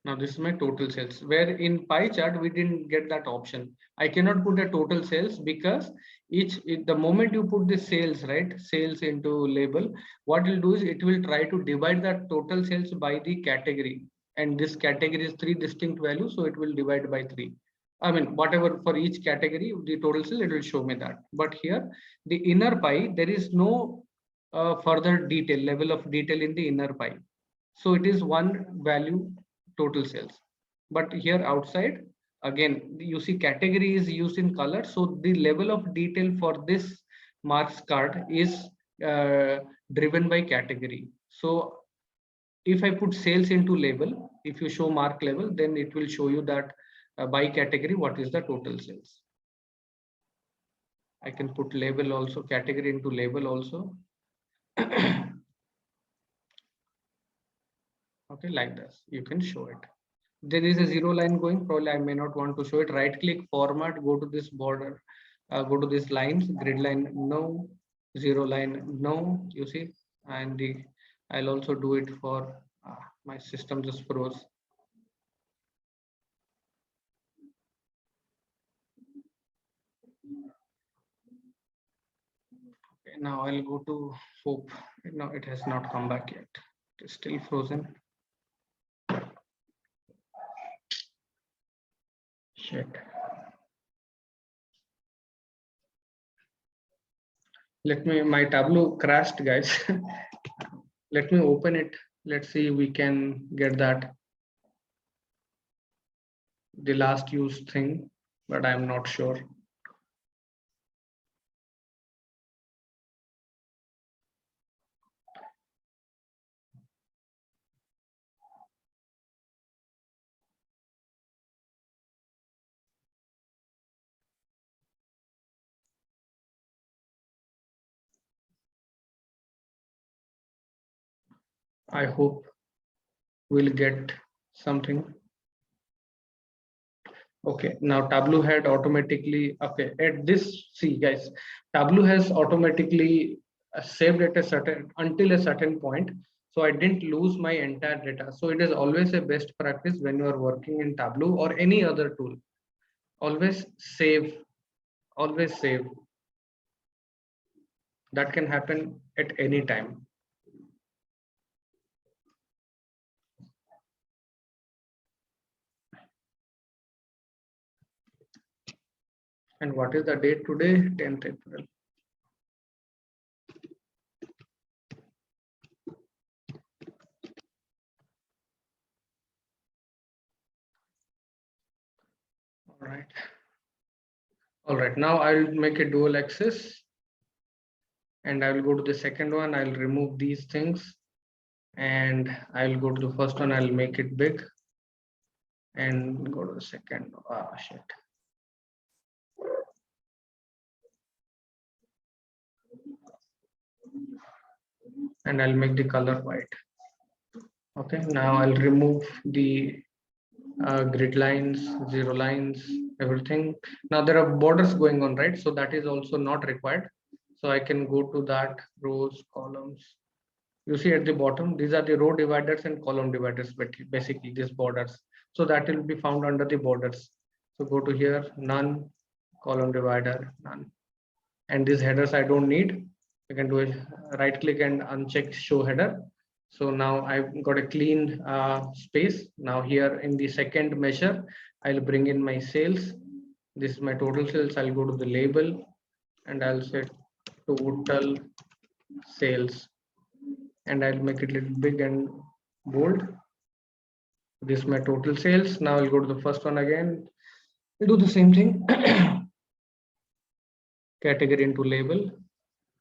Now this is my total sales, where in pie chart we didn't get that option. I cannot put a total sales because the moment you put the sales, right, sales into label, what it will do is it will try to divide that total sales by the category, and this category is 3 distinct values, so it will divide by 3. I mean, whatever for each category, the total sales, it will show me that. But here, the inner pie, there is no further detail, level of detail in the inner pie. So it is one value total sales. But here outside, again, you see category is used in color. So the level of detail for this marks card is driven by category. So if I put sales into label, if you show mark level, then it will show you that by category, what is the total sales. I can put label also, category into label also. Okay, like this, you can show it. There is a 0 line going, probably I may not want to show it. Right click, format, go to this border, go to these lines, grid line, no, 0 line, no, you see, and I'll also do it for my system just froze. Okay, now I'll go to hope. No, it has not come back yet. It is still frozen. Shit. Let me, my Tableau crashed, guys. Let me open it. Let's see if we can get that. The last use thing, but I'm not sure. I hope we'll get something. Okay, now Tableau had automatically, okay, at this, see guys, Tableau has automatically saved at a certain, until a certain point. So I didn't lose my entire data. So it is always a best practice when you are working in Tableau or any other tool. Always save, always save. That can happen at any time. And what is the date today? 10th April. All right. All right, now I'll make a dual axis and I will go to the second one. I'll remove these things and I'll go to the first one. I'll make it big and go to the second. Ah, shit. And I'll make the color white. Okay, now I'll remove the grid lines, 0 lines, everything. Now there are borders going on, right? So that is also not required. So I can go to that, rows, columns. You see at the bottom, these are the row dividers and column dividers, but basically these borders. So that will be found under the borders. So go to here, none, column divider, none. And these headers I don't need. You can do a right click and uncheck show header. So now I've got a clean space. Now here in the second measure, I'll bring in my sales. This is my total sales. I'll go to the label and I'll say total sales. And I'll make it a little big and bold. This is my total sales. Now I'll go to the first one again. We'll do the same thing. Category into label.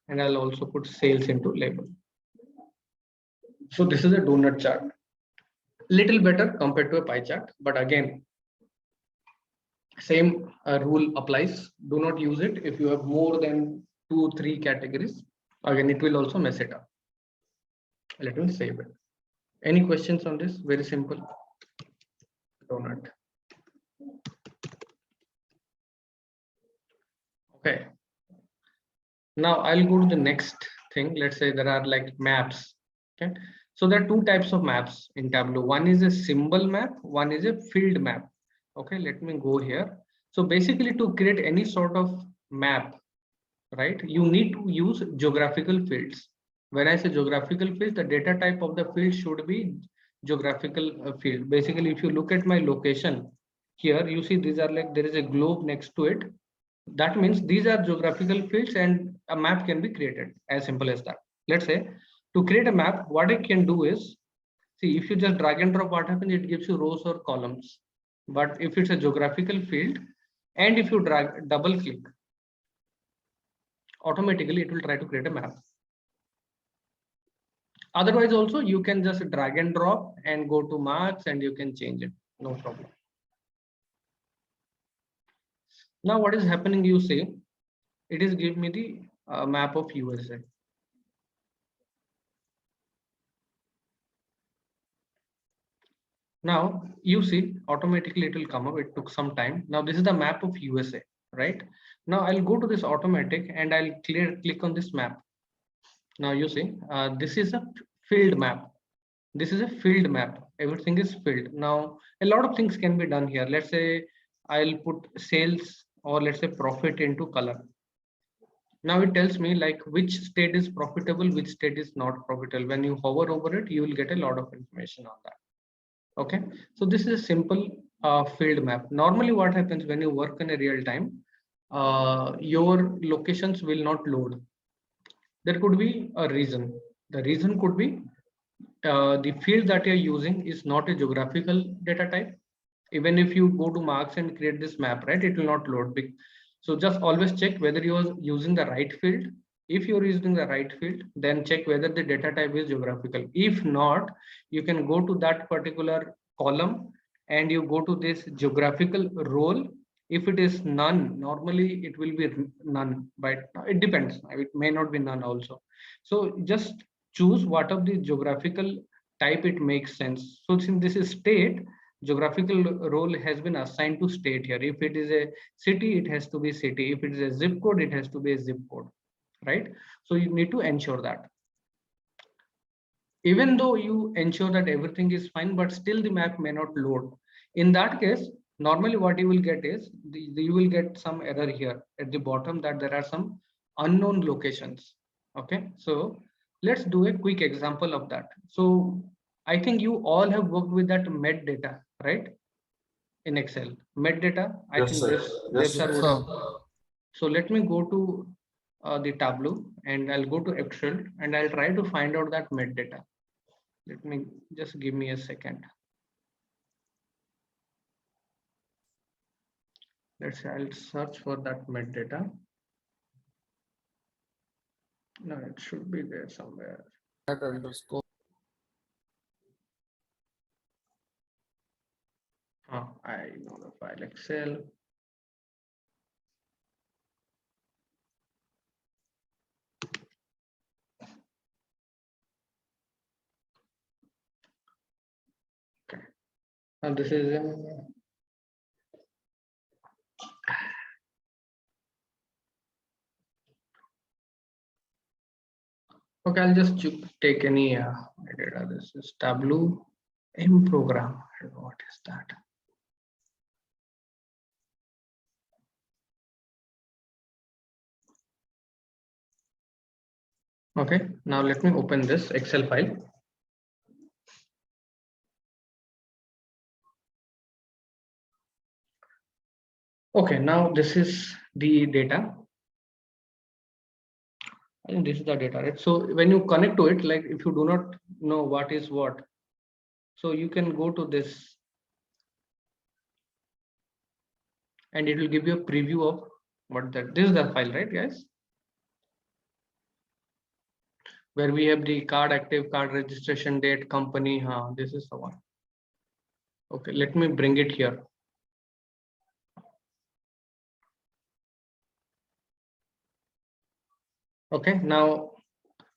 And I'll also put sales into label. So this is a donut chart. Little better compared to a pie chart, but again, same rule applies. Do not use it if you have more than 2-3 categories. Again, it will also mess it up. Let me save it. Any questions on this? Very simple. Donut. Okay. Now I'll go to the next thing. Let's say there are like maps. Okay. So there are two types of maps in Tableau. One is a symbol map, one is a field map. Okay, let me go here. So basically, to create any sort of map, right, you need to use geographical fields. When I say geographical fields, the data type of the field should be geographical field. Basically, if you look at my location here, you see these are like there is a globe next to it. That means these are geographical fields and a map can be created, as simple as that. Let's say to create a map, what I can do is, see, if you just drag and drop, what happens, it gives you rows or columns. But if it's a geographical field, and if you drag double click, automatically it will try to create a map. Otherwise also you can just drag and drop and go to marks and you can change it, no problem. Now what is happening, you see, it is give me the map of USA. Now you see automatically it will come up. It took some time. Now this is the map of USA, right? Now I'll go to this automatic and I'll click on this map. Now you see this is a field map. This is a field map. Everything is filled. Now a lot of things can be done here. Let's say I'll put sales or let's say profit into color. Now it tells me like which state is profitable, which state is not profitable. When you hover over it, you will get a lot of information on that. Okay, so this is a simple field map. Normally what happens when you work in a real time, your locations will not load. There could be a reason. The reason could be the field that you're using is not a geographical data type. Even if you go to marks and create this map, right, it will not load. So just always check whether you're using the right field. If you're using the right field, then check whether the data type is geographical. If not, you can go to that particular column and you go to this geographical role. If it is none, normally it will be none, but it depends. It may not be none also. So just choose what of the geographical type it makes sense. So since this is state, geographical role has been assigned to state here. If it is a city, it has to be city. If it is a zip code, it has to be a zip code, right? So you need to ensure that. Even though you ensure that everything is fine, but still the map may not load. In that case, normally what you will get is you will get some error here at the bottom that there are some unknown locations. Okay, so let's do a quick example of that. So I think you all have worked with that med data, right? In Excel, med data. I Yes, think sir. this Yes, are sir. so let me go to the Tableau and I'll go to Excel and I'll try to find out that med data. Let me just give me a second. Let's say I'll search for that med data. No, it should be there somewhere. I know the file Excel. Okay. Now this is in okay, I'll just take any data. This is Tableau M program. What is that? Okay, now let me open this Excel file. Okay, now this is the data. I think this is the data, right? So when you connect to it, like if you do not know what is what, so you can go to this and it will give you a preview of what that. This is the file, right, guys? Where we have the card active, card registration date, company. This is the one. Okay, let me bring it here. Okay, now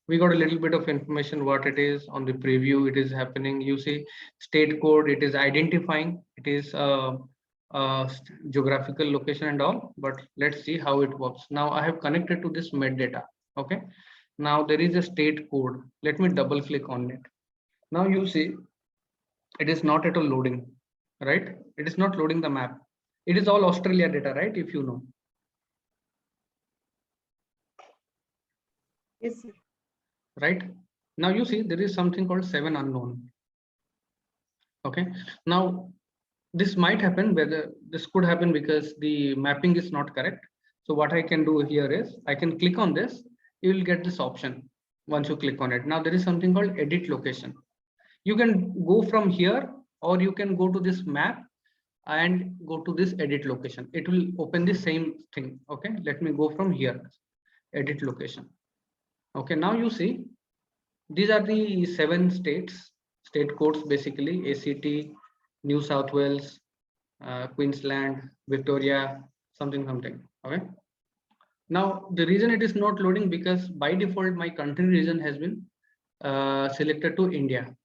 we got a little bit of information what it is on the preview. It is happening. You see state code, it is identifying, it is geographical location and all, but let's see how it works. Now I have connected to this med data. Okay, now there is a state code. Let me double click on it. Now you see it is not at all loading, right? It is not loading the map. It is all Australia data, right? If you know. Yes, sir. Right? Now you see there is something called 7 unknown. Okay. Now this might happen, whether this could happen because the mapping is not correct. So what I can do here is I can click on this. You will get this option once you click on it. Now there is something called edit location. You can go from here, or you can go to this map and go to this edit location. It will open the same thing. Okay, let me go from here, edit location. Okay, now you see these are the 7 state codes, basically ACT, New South Wales, Queensland, Victoria, something. Okay, now the reason it is not loading, because by default my country region has been selected to India.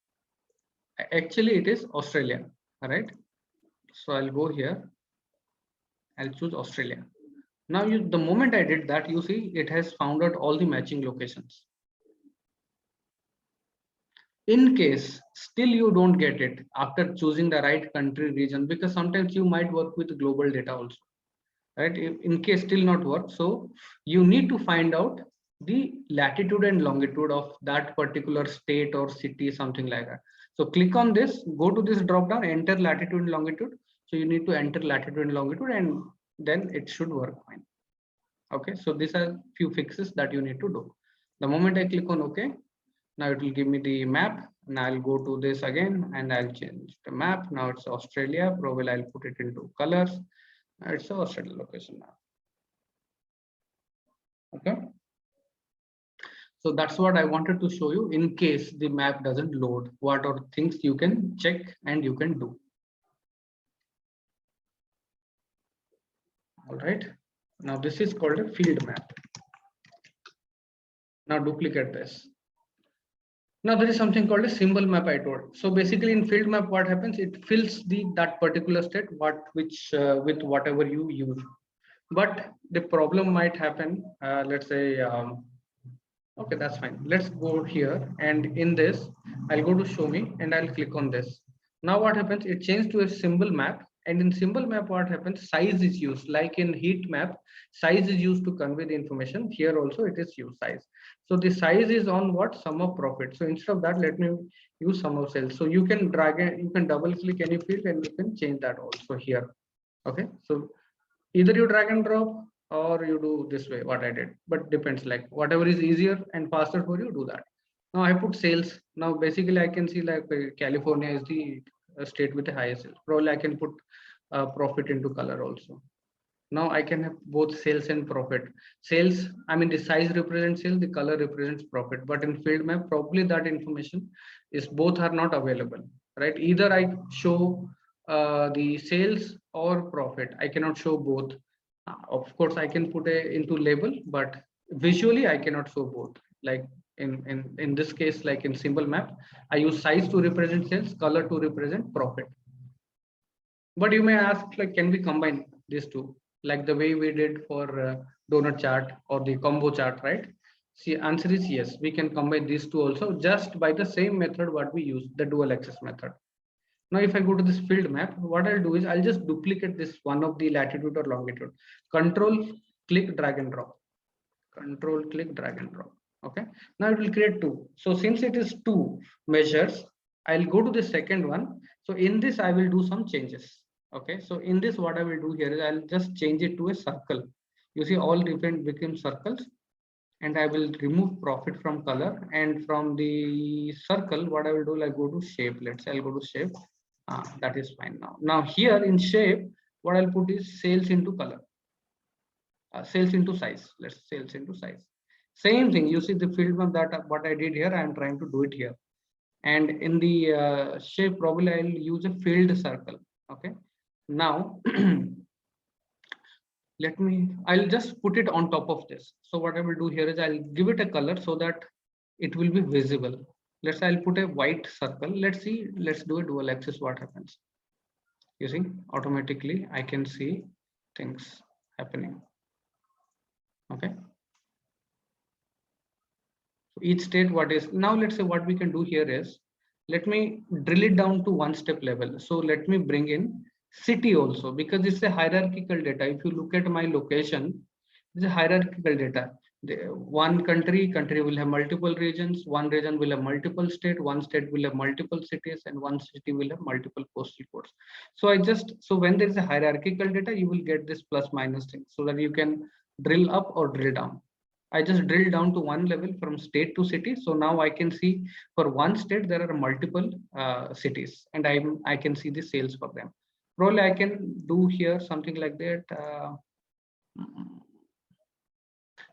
Actually it is Australia. All right, so I'll go here, I'll choose Australia. Now the moment I did that, you see it has found out all the matching locations. In case still you don't get it after choosing the right country region, because sometimes you might work with global data also, right? In case still not work, so you need to find out the latitude and longitude of that particular state or city, something like that. So click on this, go to this drop down, enter latitude and longitude. So you need to enter latitude and longitude, and then it should work fine. Okay, so these are few fixes that you need to do. The moment I click on OK, now it will give me the map, and I'll go to this again and I'll change the map. Now it's Australia. Probably I'll put it into colors. It's Australia location now. Okay, so that's what I wanted to show you. In case the map doesn't load, what are things you can check and you can do. All right, now this is called a field map. Now duplicate this. Now there is something called a symbol map I told. So basically in field map, what happens? It fills that particular state with whatever you use. But the problem might happen. Let's say, okay, that's fine. Let's go here, and in this, I'll go to show me, and I'll click on this. Now what happens? It changed to a symbol map, and in symbol map, what happens? Size is used. Like in heat map, size is used to convey the information. Here also it is used size. So the size is on what? Sum of profit. So instead of that, let me use sum of sales. So you can drag and you can double click any field, and you can change that also here. Okay, so either you drag and drop or you do this way, what I did, but depends, like whatever is easier and faster for you, do that. Now I put sales. Now basically I can see like California is the state with the highest sales. Probably I can put profit into color also. Now I can have both sales and profit. Sales, I mean the size represents sales, the color represents profit, but in field map probably that information is both are not available, right? Either I show the sales or profit. I cannot show both. Of course I can put a into label, but visually I cannot show both. Like in this case, like in symbol map, I use size to represent sales, color to represent profit. But you may ask, like, can we combine these two, like the way we did for donut chart or the combo chart, right? See, answer is yes, we can combine these two also, just by the same method what we use, the dual axis method. Now if I go to this field map, what I'll do is I'll just duplicate this one of the latitude or longitude. Control click drag and drop. Control click drag and drop. Okay, now it will create two. So since it is two measures, I'll go to the second one. So in this I will do some changes. Okay, so in this what I will do here is I'll just change it to a circle. You see all different became circles, and I will remove profit from color, and from the circle what I will do, like go to shape. Let's say I'll go to shape. That is fine. Now here in shape, what I'll put is sales into color, sales into size. Let's sales into size. Same thing. You see the field map that what I did here, I am trying to do it here. And in the shape, probably I'll use a filled circle. Okay. Now I'll just put it on top of this. So what I will do here is I'll give it a color so that it will be visible. Let's say I'll put a white circle. Let's see, let's do a dual axis, what happens. You see, automatically I can see things happening. Okay. So each state, what is now, let's say what we can do here is, let me drill it down to one step level. So let me bring in city also, because it's a hierarchical data. If you look at my location, it's a hierarchical data. One country will have multiple regions, one region will have multiple state, one state will have multiple cities, and one city will have multiple postal codes. So when there is a hierarchical data, you will get this plus minus thing, so that you can drill up or drill down. I just drilled down to one level from state to city. So now I can see for one state there are multiple cities, and I can see the sales for them. Probably I can do here something like that.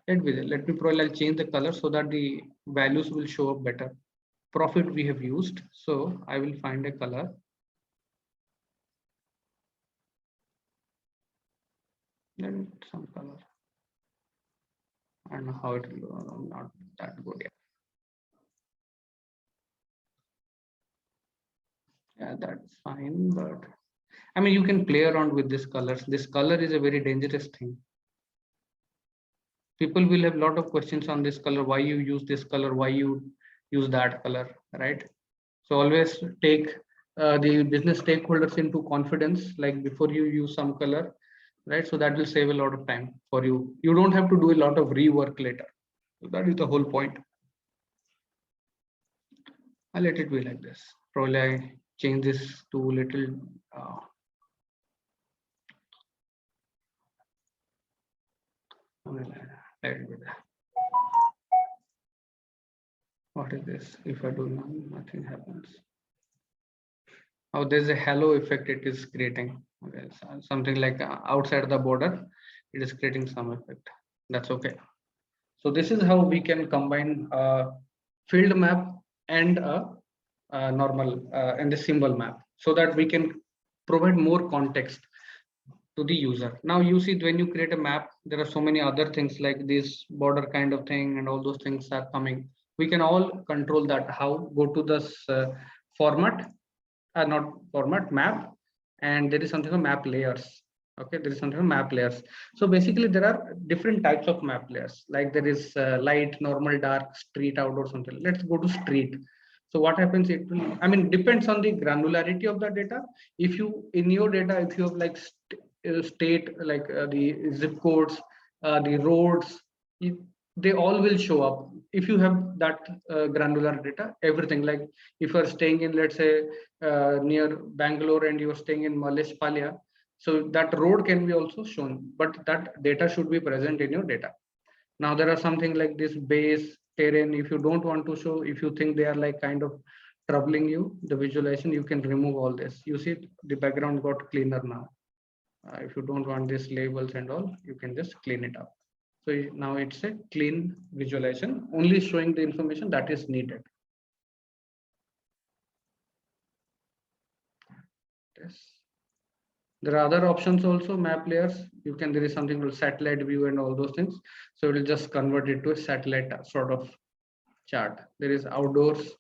Let me probably I'll change the color so that the values will show up better. Profit we have used, so I will find a color. Then some color. I don't know how it will not that good yet. Yeah, that's fine, but I mean you can play around with this colors. This color is a very dangerous thing. People will have a lot of questions on this color, why you use this color, why you use that color, right? So always take the business stakeholders into confidence, like before you use some color, right? So that will save a lot of time for you. You don't have to do a lot of rework later. So that is the whole point. I'll let it be like this. Probably I change this to little what is this? If I do nothing happens. Oh, there's a halo effect it is creating. Okay, so something like outside the border, it is creating some effect. That's okay. So this is how we can combine field map and a normal and the symbol map, so that we can provide more context to the user. Now you see when you create a map, there are so many other things like this border kind of thing and all those things are coming. We can all control that. How? Go to this format, not format, map, and there is something called map layers. Okay, there is something called map layers. So basically there are different types of map layers, like there is light, normal, dark, street, outdoor, something. Let's go to street. So what happens, it will, I mean, depends on the granularity of the data. If you, in your data, if you have like state, like the zip codes, the roads, they all will show up. If you have that granular data, everything, like if you're staying in, let's say, near Bangalore and you're staying in Maleshpalia, so that road can be also shown, but that data should be present in your data. Now there are something like this base, terrain. If you don't want to show, if you think they are like kind of troubling you, the visualization, you can remove all this. You see the background got cleaner now. If you don't want these labels and all, you can just clean it up. So now it's a clean visualization, only showing the information that is needed. Yes. There are other options also, map layers. You can, there is something called satellite view and all those things. So it will just convert it to a satellite sort of chart. There is outdoors,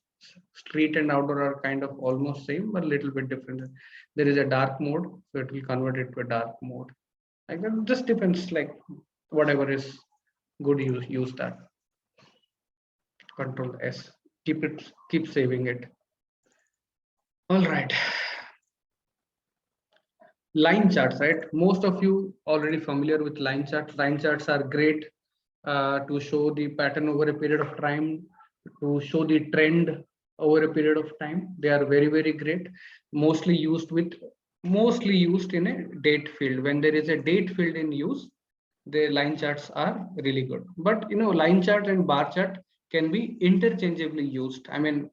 street and outdoor are kind of almost same, but a little bit different. There is a dark mode, so it will convert it to a dark mode. Like that just depends, like whatever is good, use that. Control S, keep saving it. All right. Line charts, right? Most of you already familiar with line charts. Line charts are great to show the pattern over a period of time, to show the trend over a period of time. They are very, very great. Mostly used in a date field. When there is a date field in use, the line charts are really good. But you know, line chart and bar chart can be interchangeably used. I mean,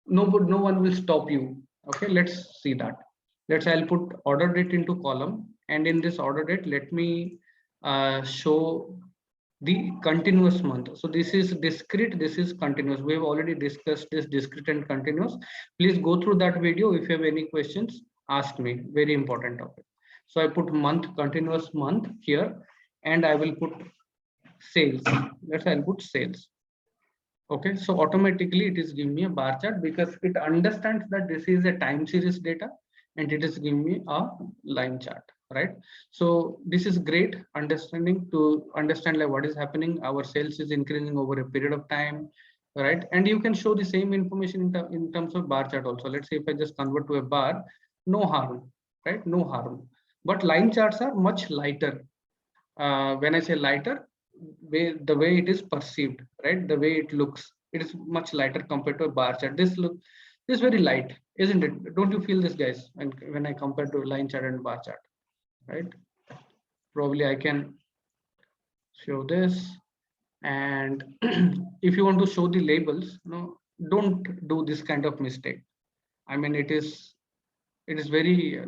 no one will stop you. Okay, let's see that. I'll put order date into column, and in this order date, let me show the continuous month. So this is discrete, this is continuous. We have already discussed this discrete and continuous. Please go through that video. If you have any questions, ask me. Very important topic. So I put month, continuous month here, and I will put sales. I'll put sales. Okay, so automatically it is giving me a bar chart because it understands that this is a time series data and it is giving me a line chart, right? So this is great understanding to understand like what is happening. Our sales is increasing over a period of time. right? And you can show the same information in terms of bar chart also. Let's say if I just convert to a bar, no harm, right? No harm. But line charts are much lighter. When I say lighter, the way it is perceived, right? The way it looks, it is much lighter compared to a bar chart. This is very light, isn't it? Don't you feel this, guys? When I compare to line chart and bar chart, right? Probably I can show this. And if you want to show the labels, no, don't do this kind of mistake. I mean, it is very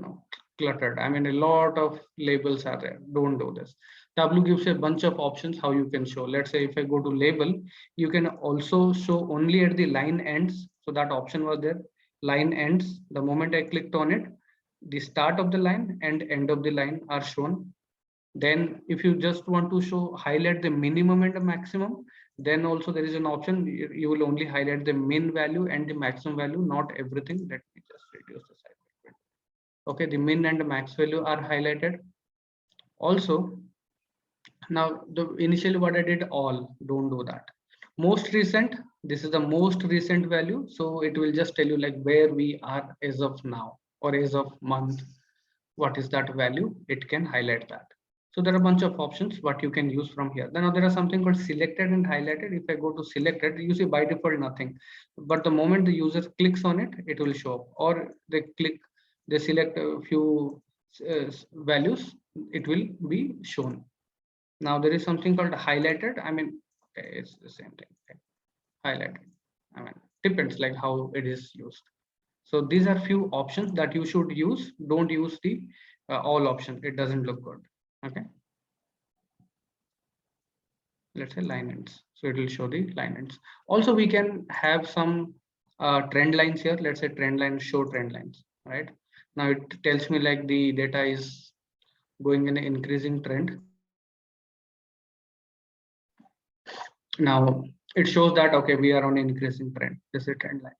cluttered. I mean, a lot of labels are there. Don't do this. Tableau gives a bunch of options how you can show. Let's say if I go to label, you can also show only at the line ends. So that option was there. Line ends. The moment I clicked on it, the start of the line and end of the line are shown. Then if you just want to show highlight the minimum and the maximum, then also there is an option. You will only highlight the min value and the maximum value, not everything. Let me just reduce the size. Okay, the min and the max value are highlighted. Also, now initially what I did, all, don't do that. Most recent, this is the most recent value. So it will just tell you like where we are as of now or as of month. What is that value? It can highlight that. So there are a bunch of options what you can use from here. Then there is something called selected and highlighted. If I go to selected, you see by default nothing. But the moment the user clicks on it, it will show up. Or they select a few values, it will be shown. Now there is something called highlighted. I mean, okay, it's the same thing. Okay. Highlighted. I mean, depends like how it is used. So these are few options that you should use. Don't use the all option. It doesn't look good. Okay. Let's say line ends. So it will show the line ends. Also, we can have some trend lines here. Let's say trend line, show trend lines, right? Now it tells me like the data is going in an increasing trend. Now it shows that, okay, we are on an increasing trend. This is a trend line.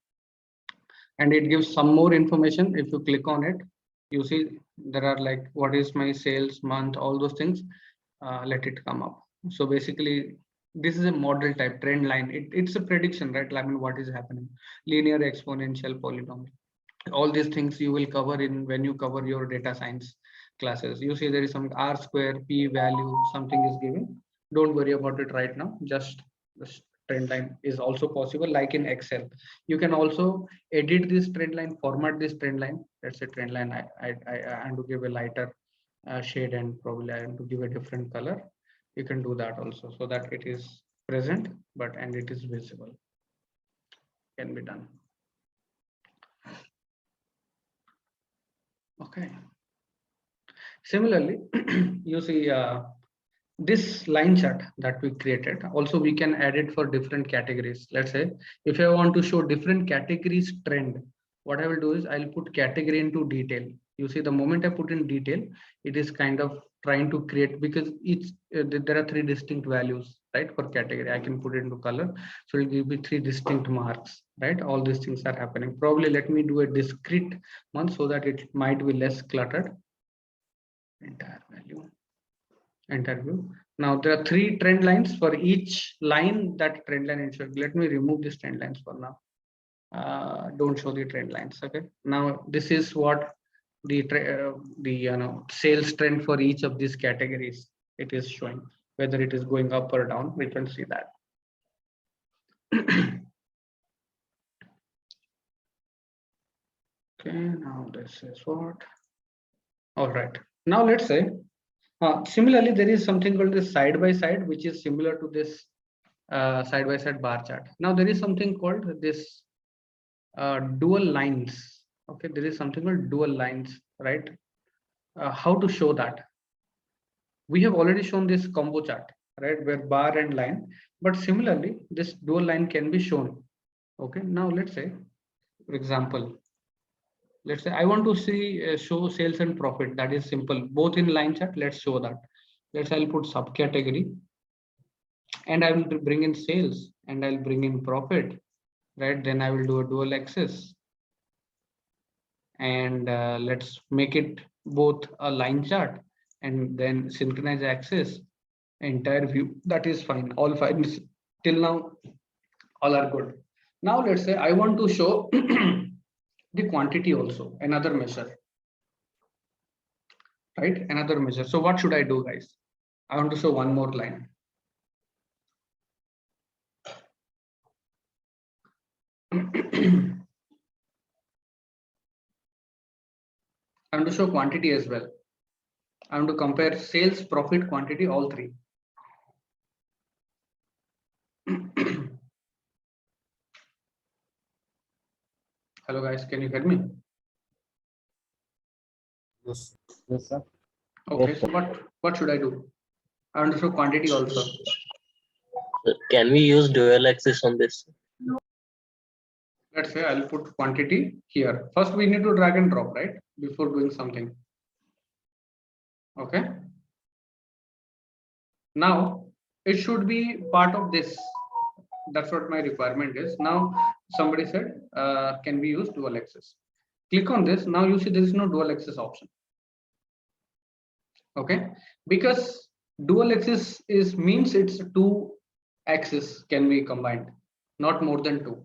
And it gives some more information. If you click on it, you see there are like what is my sales month, all those things. Let it come up. So basically this is a model type trend line. It's a prediction, right? I mean, what is happening, linear, exponential, polynomial, all these things you will cover in when you cover your data science classes. You see there is some r square, p value, something is given. Don't worry about it right now. Just this trend line is also possible, like in Excel. You can also edit this trend line, format this trend line. Let's say trend line, I want to give a lighter shade and probably I want to give a different color. You can do that also so that it is present, and it is visible. Can be done. Okay. Similarly, you see this line chart that we created. Also, we can add it for different categories. Let's say if I want to show different categories trend, what I will do is I'll put category into detail. You see, the moment I put in detail, it is kind of trying to create, because it's there are 3 distinct values, right? For category, I can put it into color, so it will give me 3 distinct marks, right? All these things are happening. Probably let me do a discrete one so that it might be less cluttered. Entire value. Interview. Now there are 3 trend lines for each line. That trend line ensure. Let me remove these trend lines for now. Don't show the trend lines. Okay. Now this is what the sales trend for each of these categories it is showing, whether it is going up or down. We can see that. Okay. Now this is what. All right. Now let's say. Similarly, there is something called this side by side, which is similar to this side by side bar chart. Now there is something called this dual lines. Okay, there is something called dual lines, right? How to show that? We have already shown this combo chart, right, where bar and line. But similarly, this dual line can be shown. Okay, now let's say, for example, let's say I want to see show sales and profit. That is simple, both in line chart. Let's show that. Let's say I'll put subcategory, and I will bring in sales, and I'll bring in profit, right? Then I will do a dual axis, and let's make it both a line chart and then synchronize axis, entire view. That is fine, all fine till now. All are good. Now let's say I want to show the quantity also, another measure, right? Another measure. So what should I do, guys? I want to show one more line. I want to show quantity as well. I want to compare sales, profit, quantity, all three. Hello guys, can you hear me? Yes, yes, sir. Okay, Yes, so what should I do? I want to show quantity also. Can we use dual axis on this? Let's say I'll put quantity here. First, we need to drag and drop, right? Before doing something. Okay. Now, it should be part of this. That's what my requirement is. Now, somebody said, can we use dual axis? Click on this. Now you see there is no dual axis option. Okay. Because dual axis means it's two axis can be combined, not more than two.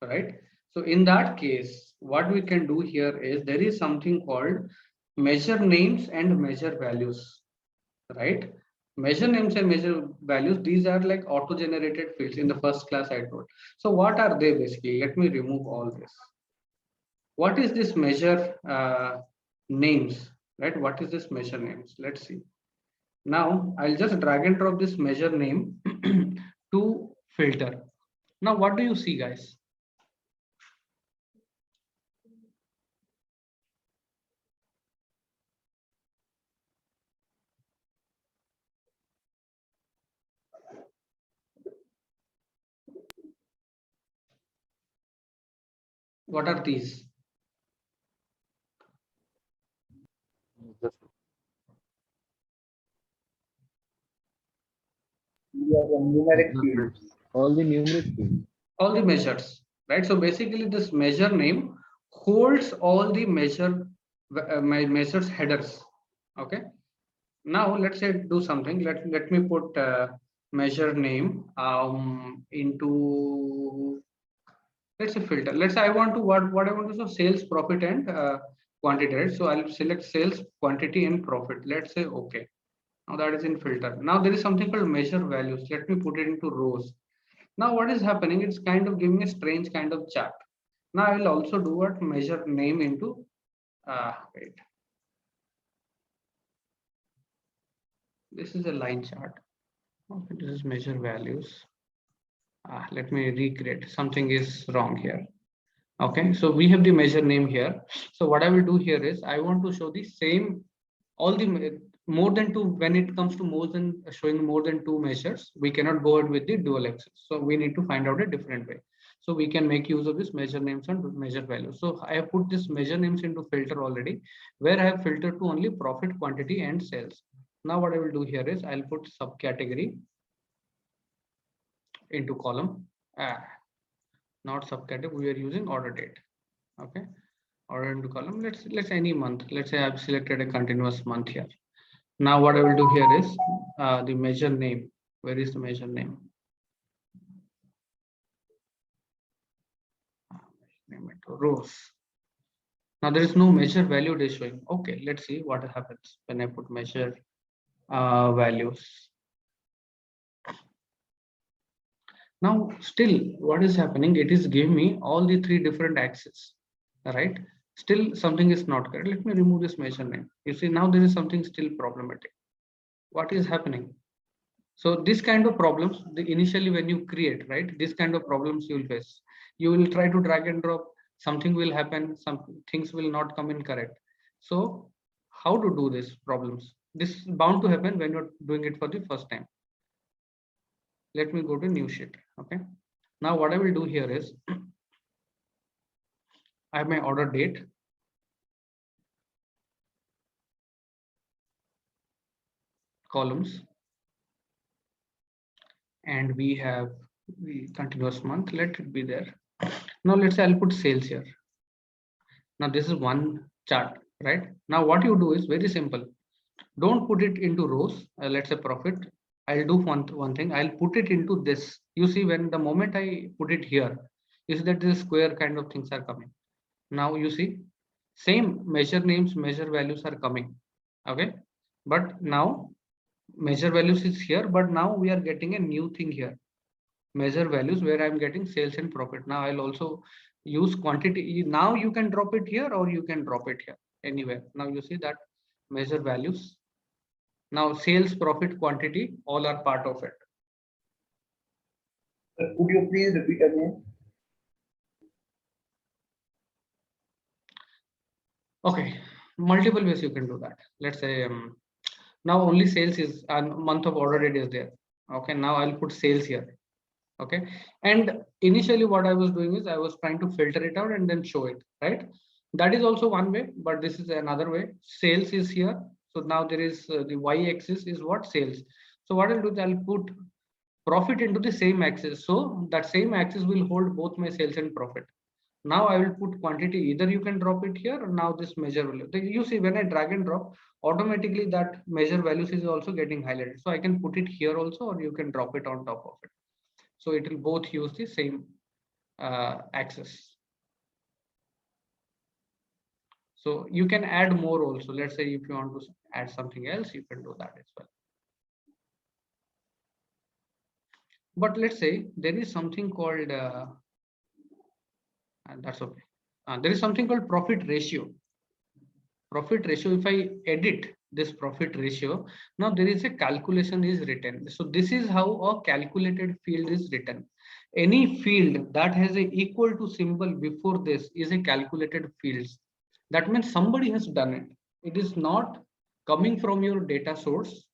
Right. So in that case, what we can do here is there is something called measure names and measure values, right? Measure names and measure values, these are like auto-generated fields in the first class I told. So what are they basically? Let me remove all this. What is this measure names, right? What is this measure names? Let's see. Now I'll just drag and drop this measure name to filter. Now what do you see, guys? What are these? Yeah, the numeric fields. all the numeric fields. All the measures, right? So basically this measure name holds all the my measures headers. Okay. Now let's say do something. Let me put measure name into, let's say filter. Let's say I want to what I want to show sales, profit, and quantity, right? So I'll select sales, quantity, and profit. Let's say okay. Now that is in filter. Now there is something called measure values. Let me put it into rows. Now what is happening? It's kind of giving a strange kind of chart. Now I will also do what measure name into wait. This is a line chart. Okay, this is measure values. Let me recreate. Something is wrong here. Okay, so we have the measure name here. So what I will do here is I want to show the same all the more than two. When it comes to more than showing more than two measures, we cannot go ahead with the dual axis. So we need to find out a different way. So we can make use of this measure names and measure values. So I have put this measure names into filter already, where I have filtered to only profit, quantity, and sales. Now what I will do here is I'll put subcategory into column. Not subcategory. We are using order date. Okay, order into column. Let's any month. Let's say I've selected a continuous month here. Now what I will do here is the measure name. Where is the measure name? Name it rows. Now there is no measure value it is showing. Okay, let's see what happens when I put measure values. Now still what is happening? It is giving me all the three different axes, right? Still something is not correct. Let me remove this measure name. You see now there is something still problematic. What is happening? So this kind of problems, initially when you create, right, this kind of problems you will face. You will try to drag and drop, something will happen, some things will not come in correct. So how to do this problems? This is bound to happen when you're doing it for the first time. Let me go to new sheet. Okay. Now what I will do here is I have my order date. Columns. And we have the continuous month. Let it be there. Now let's say I'll put sales here. Now this is one chart, right? Now what you do is very simple. Don't put it into rows. Let's say profit. I'll do one thing. I'll put it into this. You see, when the moment I put it here, you see that this square kind of things are coming. Now you see, same measure names, measure values are coming. Okay, but now measure values is here, but now we are getting a new thing here. Measure values where I'm getting sales and profit. Now I'll also use quantity. Now you can drop it here or you can drop it here anywhere. Now you see that measure values. Now sales, profit, quantity, all are part of it. Could you please repeat again? Okay, multiple ways you can do that. Let's say now only sales is a month of order date is there. Okay, now I'll put sales here. Okay, and initially what I was doing is I was trying to filter it out and then show it, right? That is also one way, but this is another way. Sales is here. So now there is the y-axis is what? Sales. So what I'll do is I'll put profit into the same axis. So that same axis will hold both my sales and profit. Now I will put quantity. Either you can drop it here or now this measure value. You see when I drag and drop, automatically that measure values is also getting highlighted. So I can put it here also, or you can drop it on top of it. So it will both use the same axis. So you can add more also. Let's say if you want to add something else, you can do that as well. But let's say there is something called, and that's okay. There is something called profit ratio. Profit ratio, if I edit this profit ratio, now there is a calculation is written. So this is how a calculated field is written. Any field that has a equal to symbol before this is a calculated fields. That means somebody has done it. It is not coming from your data source.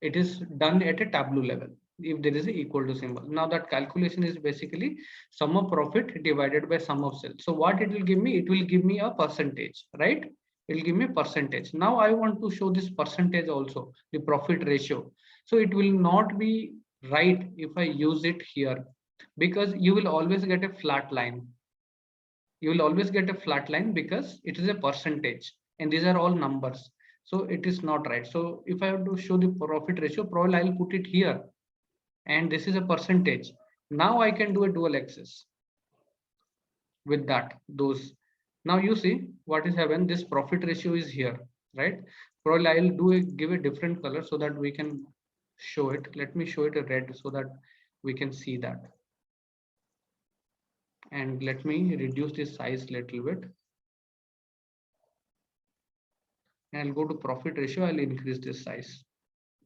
It is done at a Tableau level. If there is a equal to symbol. Now that calculation is basically sum of profit divided by sum of sales. So what it will give me? It will give me a percentage, right? It will give me a percentage. Now I want to show this percentage also, the profit ratio. So it will not be right if I use it here, because you will always get a flat line. You will always get a flat line because it is a percentage and these are all numbers. So it is not right. So if I have to show the profit ratio, probably I'll put it here and this is a percentage. Now I can do a dual axis with that, those. Now you see what is happening. This profit ratio is here, right? Probably I'll give a different color so that we can show it. Let me show it a red so that we can see that. And let me reduce this size a little bit. And I'll go to profit ratio. I'll increase this size.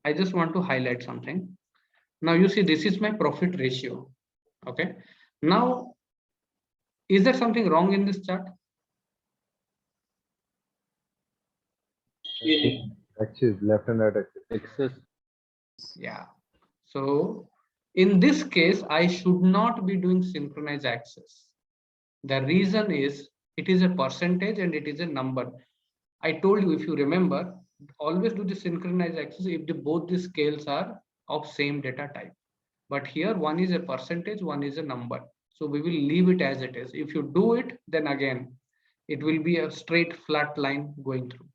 I just want to highlight something. Now you see this is my profit ratio. Okay. Now, is there something wrong in this chart? Axis, left and right axis. Yeah. So in this case, I should not be doing synchronized axis. The reason is it is a percentage and it is a number. I told you, if you remember, always do the synchronized axis if both the scales are of same data type. But here one is a percentage, one is a number. So we will leave it as it is. If you do it, then again, it will be a straight flat line going through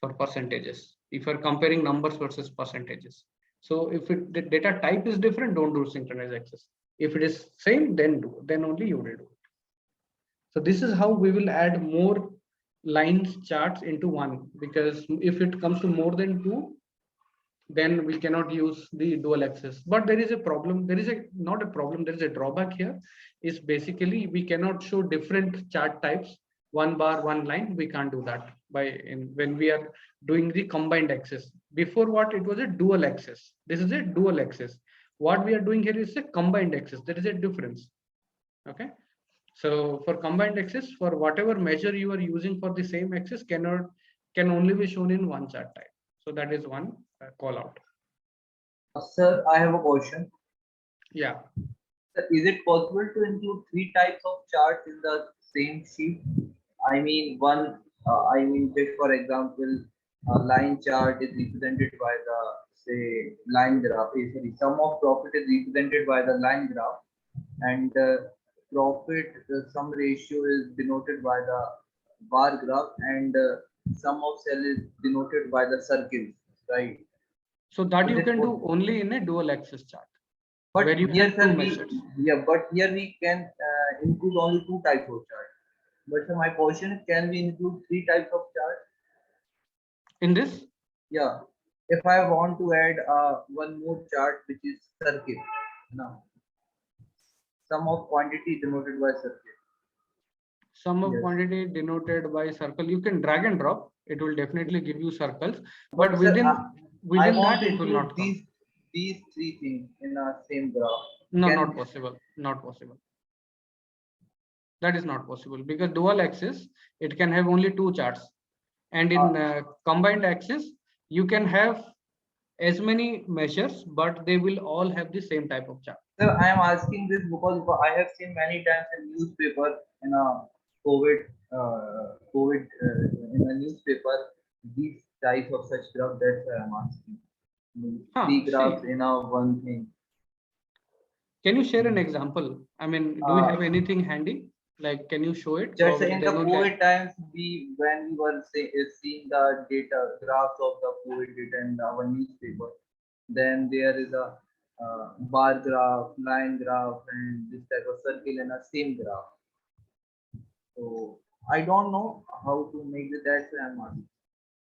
for percentages. If you're comparing numbers versus percentages. So if the data type is different, don't do synchronized axis. If it is same, then only you will do it. So this is how we will add more lines charts into one, because if it comes to more than two, then we cannot use the dual axis. But there is a problem. There is not a problem. There is a drawback here. Is basically we cannot show different chart types, one bar, one line. We can't do that when we are doing the combined axis. Before what it was a dual axis. This is a dual axis. What we are doing here is a combined axis. There is a difference. Okay. So for combined axis, for whatever measure you are using for the same axis can only be shown in one chart type. So that is one call out. Sir, I have a question. Yeah. Is it possible to include three types of charts in the same sheet? I mean, just for example, a line chart is represented by the, say, line graph. Sorry, sum of profit is represented by the line graph, and profit sum ratio is denoted by the bar graph, and sum of sale is denoted by the circle, right? So that Is you it can do possible? only in a dual axis chart. But where you here, have sir, two we measures. but here we can include only 2 types of chart. But sir, my question is, can we include 3 types of chart? In this? Yeah. If I want to add one more chart, which is circuit, now sum of quantity denoted by circuit. Sum of Yes. quantity denoted by circle. You can drag and drop. It will definitely give you circles, But but sir, within I want that to it will include not come. these 3 things in a same graph. No, Can not possible. Not possible. That is not possible because dual axis it can have only 2 charts, and in combined axis you can have as many measures, but they will all have the same type of chart. Sir, I am asking this because I have seen many times in newspaper in a COVID in a newspaper these types of such graph. That's why I'm asking. Three graphs See, in a one thing. can you share an example? I mean, do you have anything handy? Like, can you show it? Just Probably in the then only COVID times, when we were seeing the data graphs of the COVID data in our newspaper, then there is a bar graph, line graph, and this type of circle in a same graph. So I don't know how to make it. That's why I'm asking.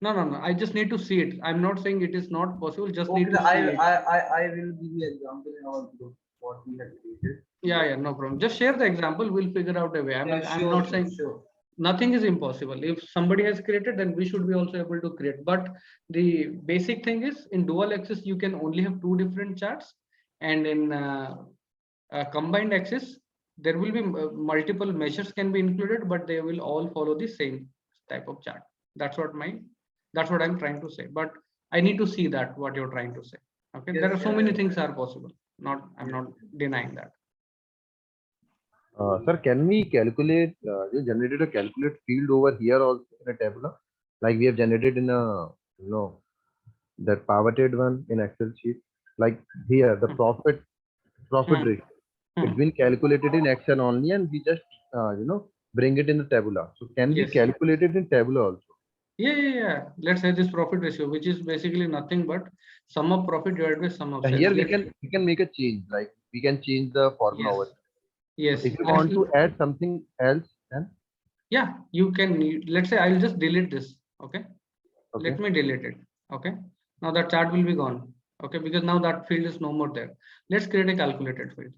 No. I just need to see it. I'm not saying it is not possible. Just Okay, need to see it. I will give you example in our group what we have created. Yeah, no problem. Just share the example. We'll figure out a way. I mean, Yeah, I'm not saying sure. nothing is impossible. If somebody has created, then we should be also able to create. But the basic thing is in dual axis, you can only have 2 different charts, and in combined axis, there will be multiple measures can be included, but they will all follow the same type of chart. That's what I'm trying to say. But I need to see that what you're trying to say. Okay, Yes, there are so many yes. things are possible. I'm not denying that. Sir, can we calculate, just generated a calculate field over here also in a Tableau? Like we have generated in a, that pivoted one in Excel sheet. Like here, the profit rate. It's been calculated in Excel only, and we just, bring it in the Tableau. So can we Yes. calculate it in Tableau also? Yeah. Let's say this profit ratio, which is basically nothing but sum of profit divided by sum of sales. Here we can make a change. Like we can change the formula over. Yes. If you want to add something else, then yeah, you can. Let's say I'll just delete this. Okay. Let me delete it. Okay. Now that chart will be gone. Okay, because now that field is no more there. Let's create a calculated field.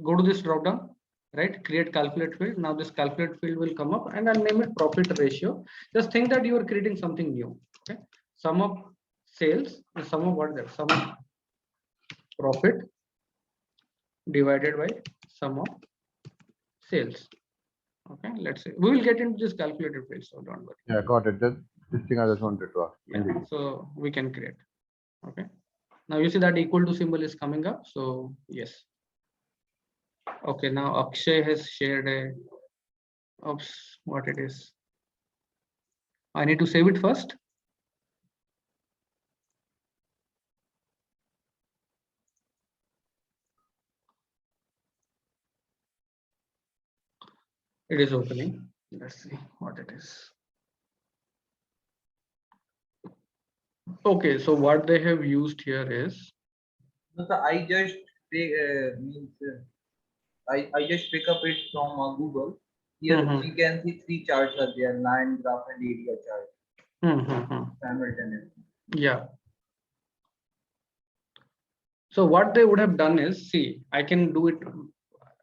Go to this drop down, right? Create calculate field. Now this calculate field will come up, and I'll name it profit ratio. Just think that you are creating something new. Okay. Sum of sales, sum of what there? Sum of profit divided by sum of sales. Okay, let's say we will get into this calculated field, so don't worry. yeah, got it. This thing I just wanted to ask. Yeah, so we can create. Okay, now you see that equal to symbol is coming up. So yes. Okay, now Akshay has shared a. Oops, what it is. I need to save it first. It is opening. Let's see what it is. Okay, so what they have used here is. No, sir, I just I just pick up it from Google. Here we can see 3 charts are there: line, graph, and area chart. Simultaneously. Yeah. So what they would have done is, see, I can do it,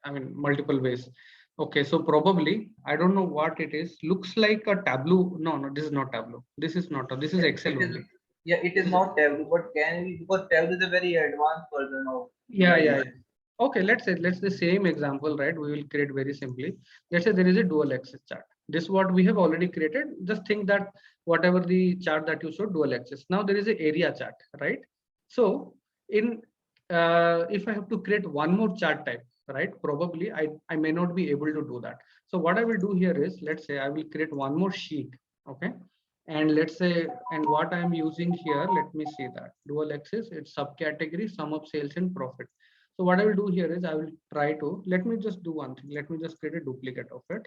I mean, multiple ways. Okay, so probably, I don't know what it is. Looks like a Tableau. No, this is not Tableau. This is not, this is Excel only. Yeah, it is not Tableau, but can we, because Tableau is a very advanced version of. Yeah. Okay, let's say the same example, right? We will create very simply. Let's say there is a dual axis chart. This is what we have already created. Just think that whatever the chart that you showed, dual axis. Now there is an area chart, right? So in if I have to create one more chart type, right? Probably I may not be able to do that. So what I will do here is, let's say I will create one more sheet. Okay. And let's say, and what I'm using here, let me see that dual axis, it's subcategory, sum of sales and profit. So what I will do here is I will try to, let me just do one thing. Let me just create a duplicate of it.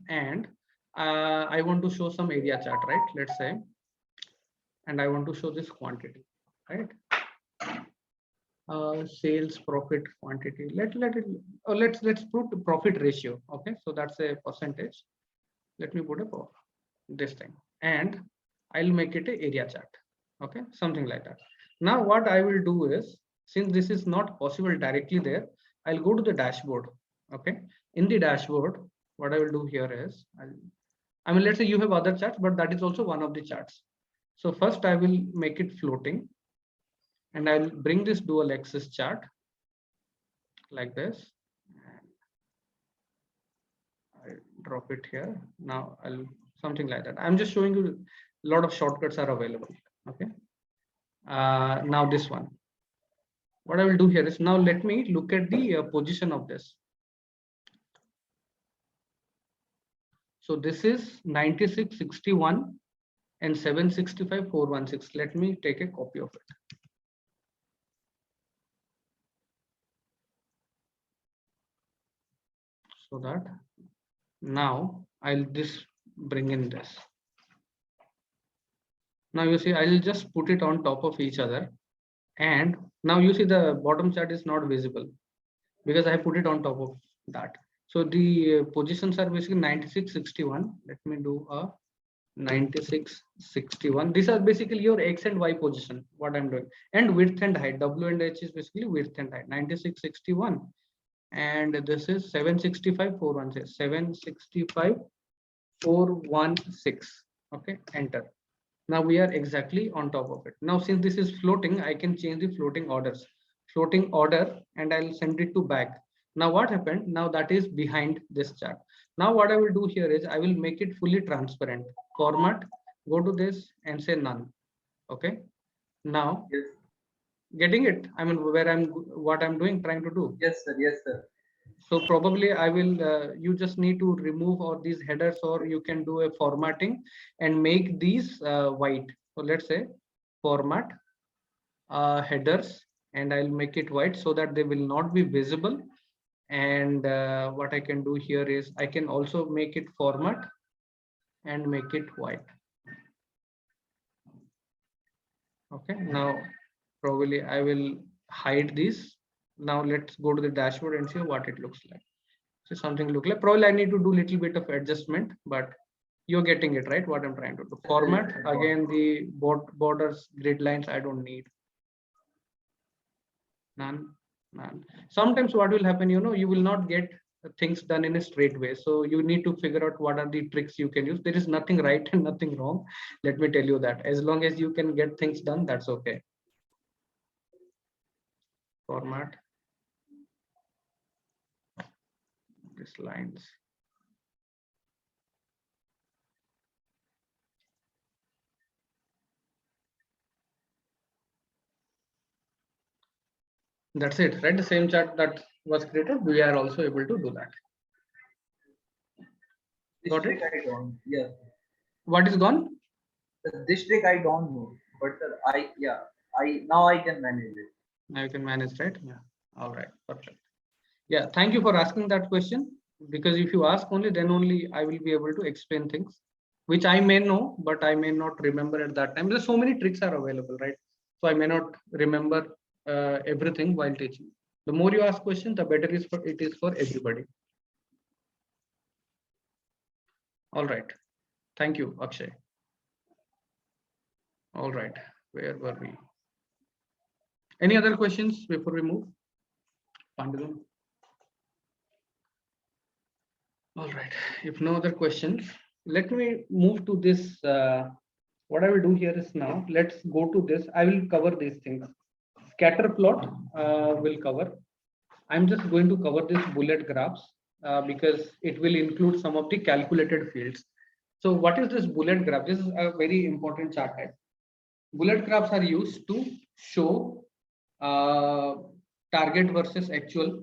And I want to show some area chart, right? Let's say and I want to show this quantity, right? Sales, profit, quantity. Let's put profit ratio. Okay, so that's a percentage. Let me put this thing, and I'll make it a area chart. Okay, something like that. Now what I will do is, since this is not possible directly there, I'll go to the dashboard. Okay, in the dashboard, what I will do here is, I mean, let's say you have other charts, but that is also one of the charts. So first I will make it floating, and I'll bring this dual axis chart like this. I'll drop it here. Now I'll something like that. I'm just showing you a lot of shortcuts are available. Okay. Now this one. What I will do here is, now let me look at the position of this. So this is 9661 and 765 416. Let me take a copy of it. So that now I'll just bring in this. Now you see, I'll just put it on top of each other. And now you see the bottom chart is not visible because I put it on top of that. So the positions are basically 9661. Let me do a 9661. These are basically your X and Y position, what I'm doing. And width and height. W and H is basically width and height. 9661. And this is 765 416. 765 416. Okay, enter. Now we are exactly on top of it. Now since this is floating, I can change the floating order, and I'll send it to back. Now what happened? Now that is behind this chart. Now what I will do here is, I will make it fully transparent. Format, go to this and say none. Okay. Now, Yes. Getting it? I mean, what I'm doing, trying to do. Yes, sir. Yes, sir. So probably I will, you just need to remove all these headers, or you can do a formatting and make these white. So let's say format headers, and I'll make it white so that they will not be visible. And what I can do here is, I can also make it format and make it white. Okay, now probably I will hide these. Now let's go to the dashboard and see what it looks like. So something look like, probably I need to do a little bit of adjustment, but you're getting it right, what I'm trying to do. Format, again, the borders, grid lines, I don't need. None. Sometimes what will happen, you will not get things done in a straight way. So you need to figure out what are the tricks you can use. There is nothing right and nothing wrong. Let me tell you that. As long as you can get things done, that's okay. Format. These lines. That's it, right? The same chart that was created, we are also able to do that. Got it? I don't. Yes. What is gone? The district I don't know, but sir, now I can manage it. Now you can manage, right? Yeah. All right. Perfect. Yeah. Thank you for asking that question, because if you ask only, then only I will be able to explain things which I may know, but I may not remember at that time. There's so many tricks are available, right? So I may not remember everything while teaching. The more you ask questions, the better it is for everybody. All right. Thank you, Akshay. All right. Where were we? Any other questions before we move? Pandulu? All right. If no other questions, let me move to this. What I will do here is, now let's go to this. I will cover these things. Scatter plot will cover. I'm just going to cover this bullet graphs because it will include some of the calculated fields. So what is this bullet graph? This is a very important chart type. Bullet graphs are used to show target versus actual,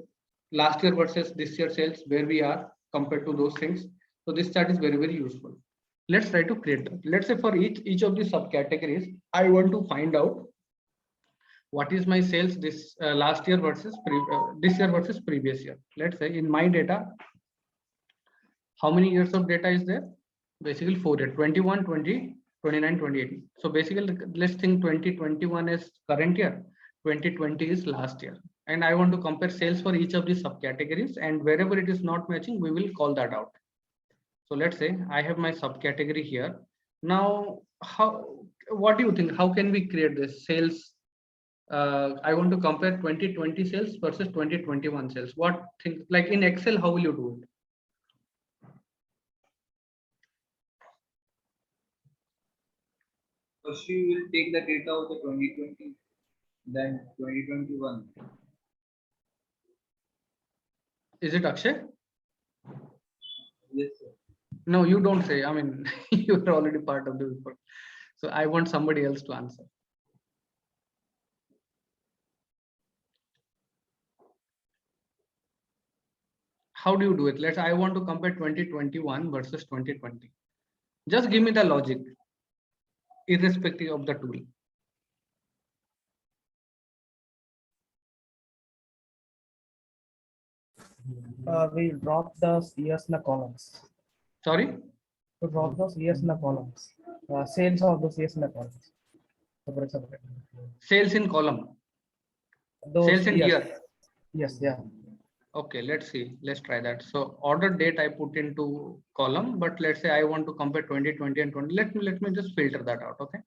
last year versus this year sales, where we are compared to those things. So this chart is very, very useful. Let's try to create that. Let's say for each of the subcategories, I want to find out what is my sales this last year versus this year versus previous year. Let's say in my data, how many years of data is there? Basically 4 years, 21, 20, 29, 28. So basically, let's think 2021 is current year, 2020 is last year. And I want to compare sales for each of these subcategories, and wherever it is not matching, we will call that out. So let's say I have my subcategory here. Now, what do you think? How can we create this sales? I want to compare 2020 sales versus 2021 sales. What things like in Excel, how will you do it? First, you will take the data of the 2020, then 2021. Is it Akshay? Yes, sir. No, you don't say. I mean, you're already part of the report. So I want somebody else to answer. How do you do it? I want to compare 2021 versus 2020. Just give me the logic, irrespective of the tool. We drop the years in the columns. Sorry? To drop those years in the columns. Sales of those years in the columns. Separate. Sales in column. Those Sales in years. year. Yes, yeah. Okay, let's see. Let's try that. So order date I put into column, but let's say I want to compare 2020 and 20. Let me just filter that out, okay?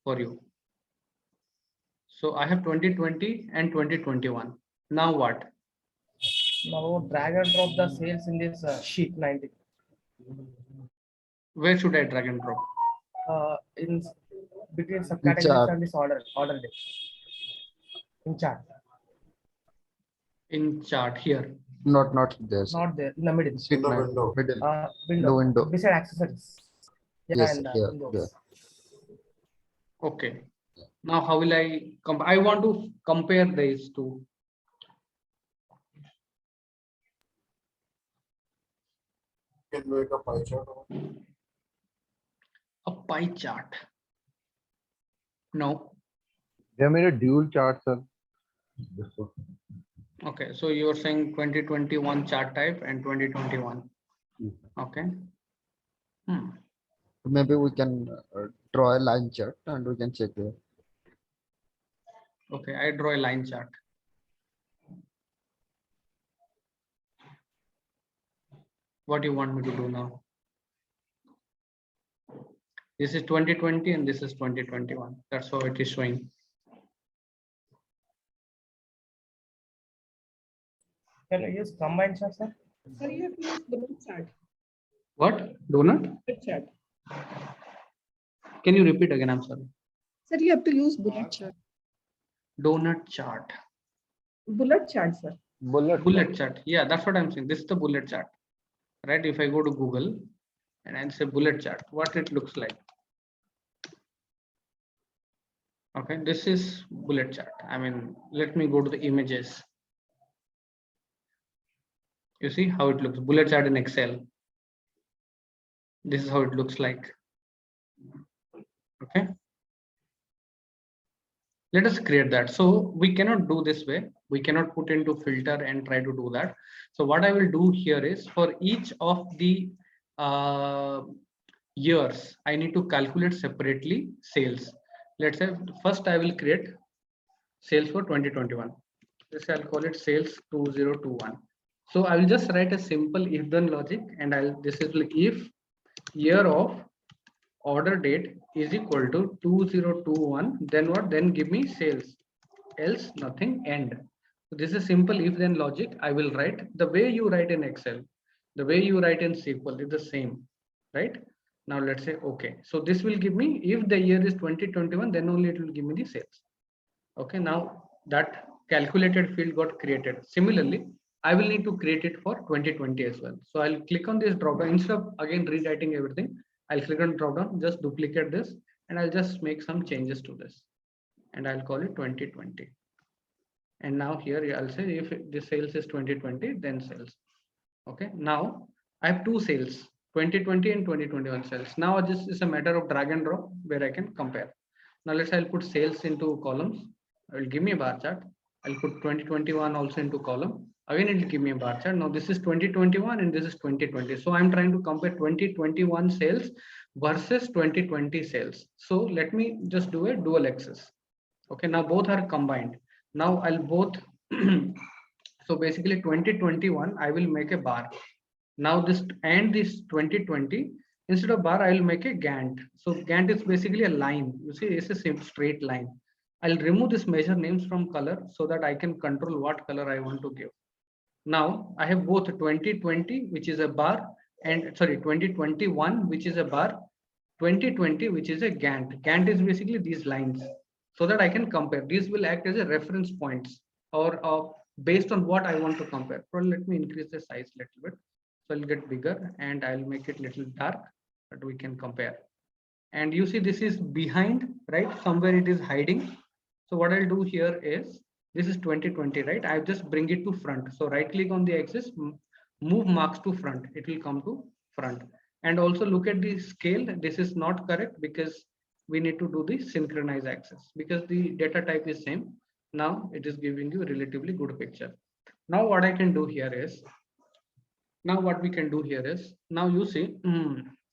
For you. So I have 2020 and 2021. Now what? Now drag and drop the sales in this sheet 90. Where should I drag and drop? In between subcategories and this order date. In chart. In chart here. Not there. Sir. Not there. In the middle. Sheet nine, window. middle. Window. Window. Beside accessories. Yeah, Yes, and yeah, windows. Okay. Now how will I compare? I want to compare these two. Can make a pie chart. A pie chart. No. They made a dual chart, sir. This one. Okay, so you're saying 2021 chart type and 2021. Okay. Maybe we can draw a line chart and we can check there. Okay, I draw a line chart. What do you want me to do now? This is 2020 and this is 2021. That's how it is showing. Can you use combined chart, sir? Sir, you have to use bullet chart. What? Donut? Bullet chart. Can you repeat again? I'm sorry. Sir, you have to use bullet chart. Donut chart. Bullet chart, sir. Bullet chart. Yeah, that's what I'm saying. This is the bullet chart. Right? If I go to Google and I say bullet chart, what it looks like. Okay, this is bullet chart. I mean, let me go to the images. You see how it looks, bullet chart in Excel. This is how it looks like. Okay. Let us create that. So we cannot do this way. We cannot put into filter and try to do that. So what I will do here is for each of the years, I need to calculate separately sales. Let's say first I will create sales for 2021. This I'll call it sales 2021. So I will just write a simple if then logic, and this is like if year of order date is equal to 2021, then what? Then give me sales, else nothing, end. So this is simple if then logic. I will write the way you write in Excel, the way you write in SQL is the same, right? Now let's say okay. So this will give me if the year is 2021, then only it will give me the sales. Okay, now that calculated field got created. Similarly, I will need to create it for 2020 as well. So I'll click on this drop down instead of again rewriting everything. I'll click on drop down, just duplicate this, and I'll just make some changes to this, and I'll call it 2020. And now here I'll say if the sales is 2020, then sales. Okay, now I have two sales, 2020 and 2021 sales. Now this is a matter of drag and drop where I can compare. Now let's say I'll put sales into columns. I will give me a bar chart. I'll put 2021 also into column. Again, it will give me a bar chart. Now this is 2021 and this is 2020. So I'm trying to compare 2021 sales versus 2020 sales. So let me just do a dual axis. Okay, now both are combined. Now I'll both. So basically 2021, I will make a bar. Now this and this 2020, instead of bar, I will make a Gantt. So Gantt is basically a line. You see, it's a same straight line. I'll remove this measure names from color so that I can control what color I want to give. Now I have both 2020, which is a bar, and sorry, 2021, which is a bar, 2020, which is a Gantt. Gantt is basically these lines so that I can compare. These will act as a reference points or based on what I want to compare. Well, let me increase the size a little bit. So I'll get bigger and I'll make it little dark that we can compare. And you see this is behind, right? Somewhere it is hiding. So what I'll do here is, this is 2020, right? I'll just bring it to front. So right click on the axis, move marks to front. It will come to front. And also look at the scale. This is not correct because we need to do the synchronize axis because the data type is same. Now it is giving you a relatively good picture. Now what I can do here is, now you see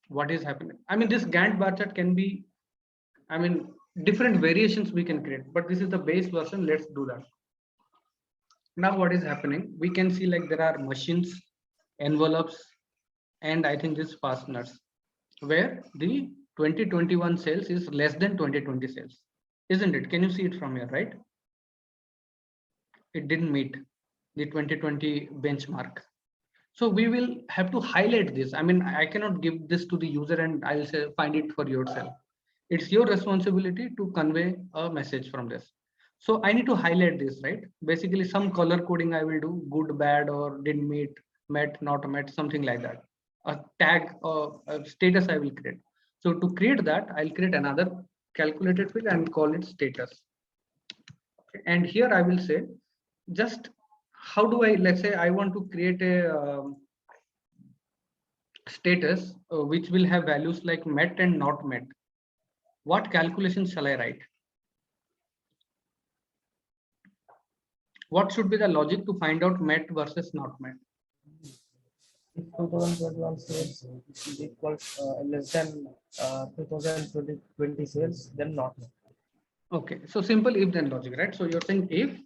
what is happening. I mean, this Gantt bar chart can be, I mean, different variations we can create, but this is the base version. Let's do that. Now what is happening? We can see like there are machines, envelopes, and I think this fasteners, where the 2021 sales is less than 2020 sales, isn't it? Can you see it from here, right? It didn't meet the 2020 benchmark. So we will have to highlight this. I mean, I cannot give this to the user and I'll say find it for yourself. It's your responsibility to convey a message from this. So I need to highlight this, right? Basically some color coding I will do, good, bad, or didn't meet, met, not met, something like that. A tag or a status I will create. So to create that, I'll create another calculated field and call it status. Okay. And here I will say, just how do I, let's say I want to create a status which will have values like met and not met. What calculations shall I write? What should be the logic to find out met versus not met? If 2021 sales is equal less than 2020 sales, then not. Okay, so simple if then logic, right? So you're saying if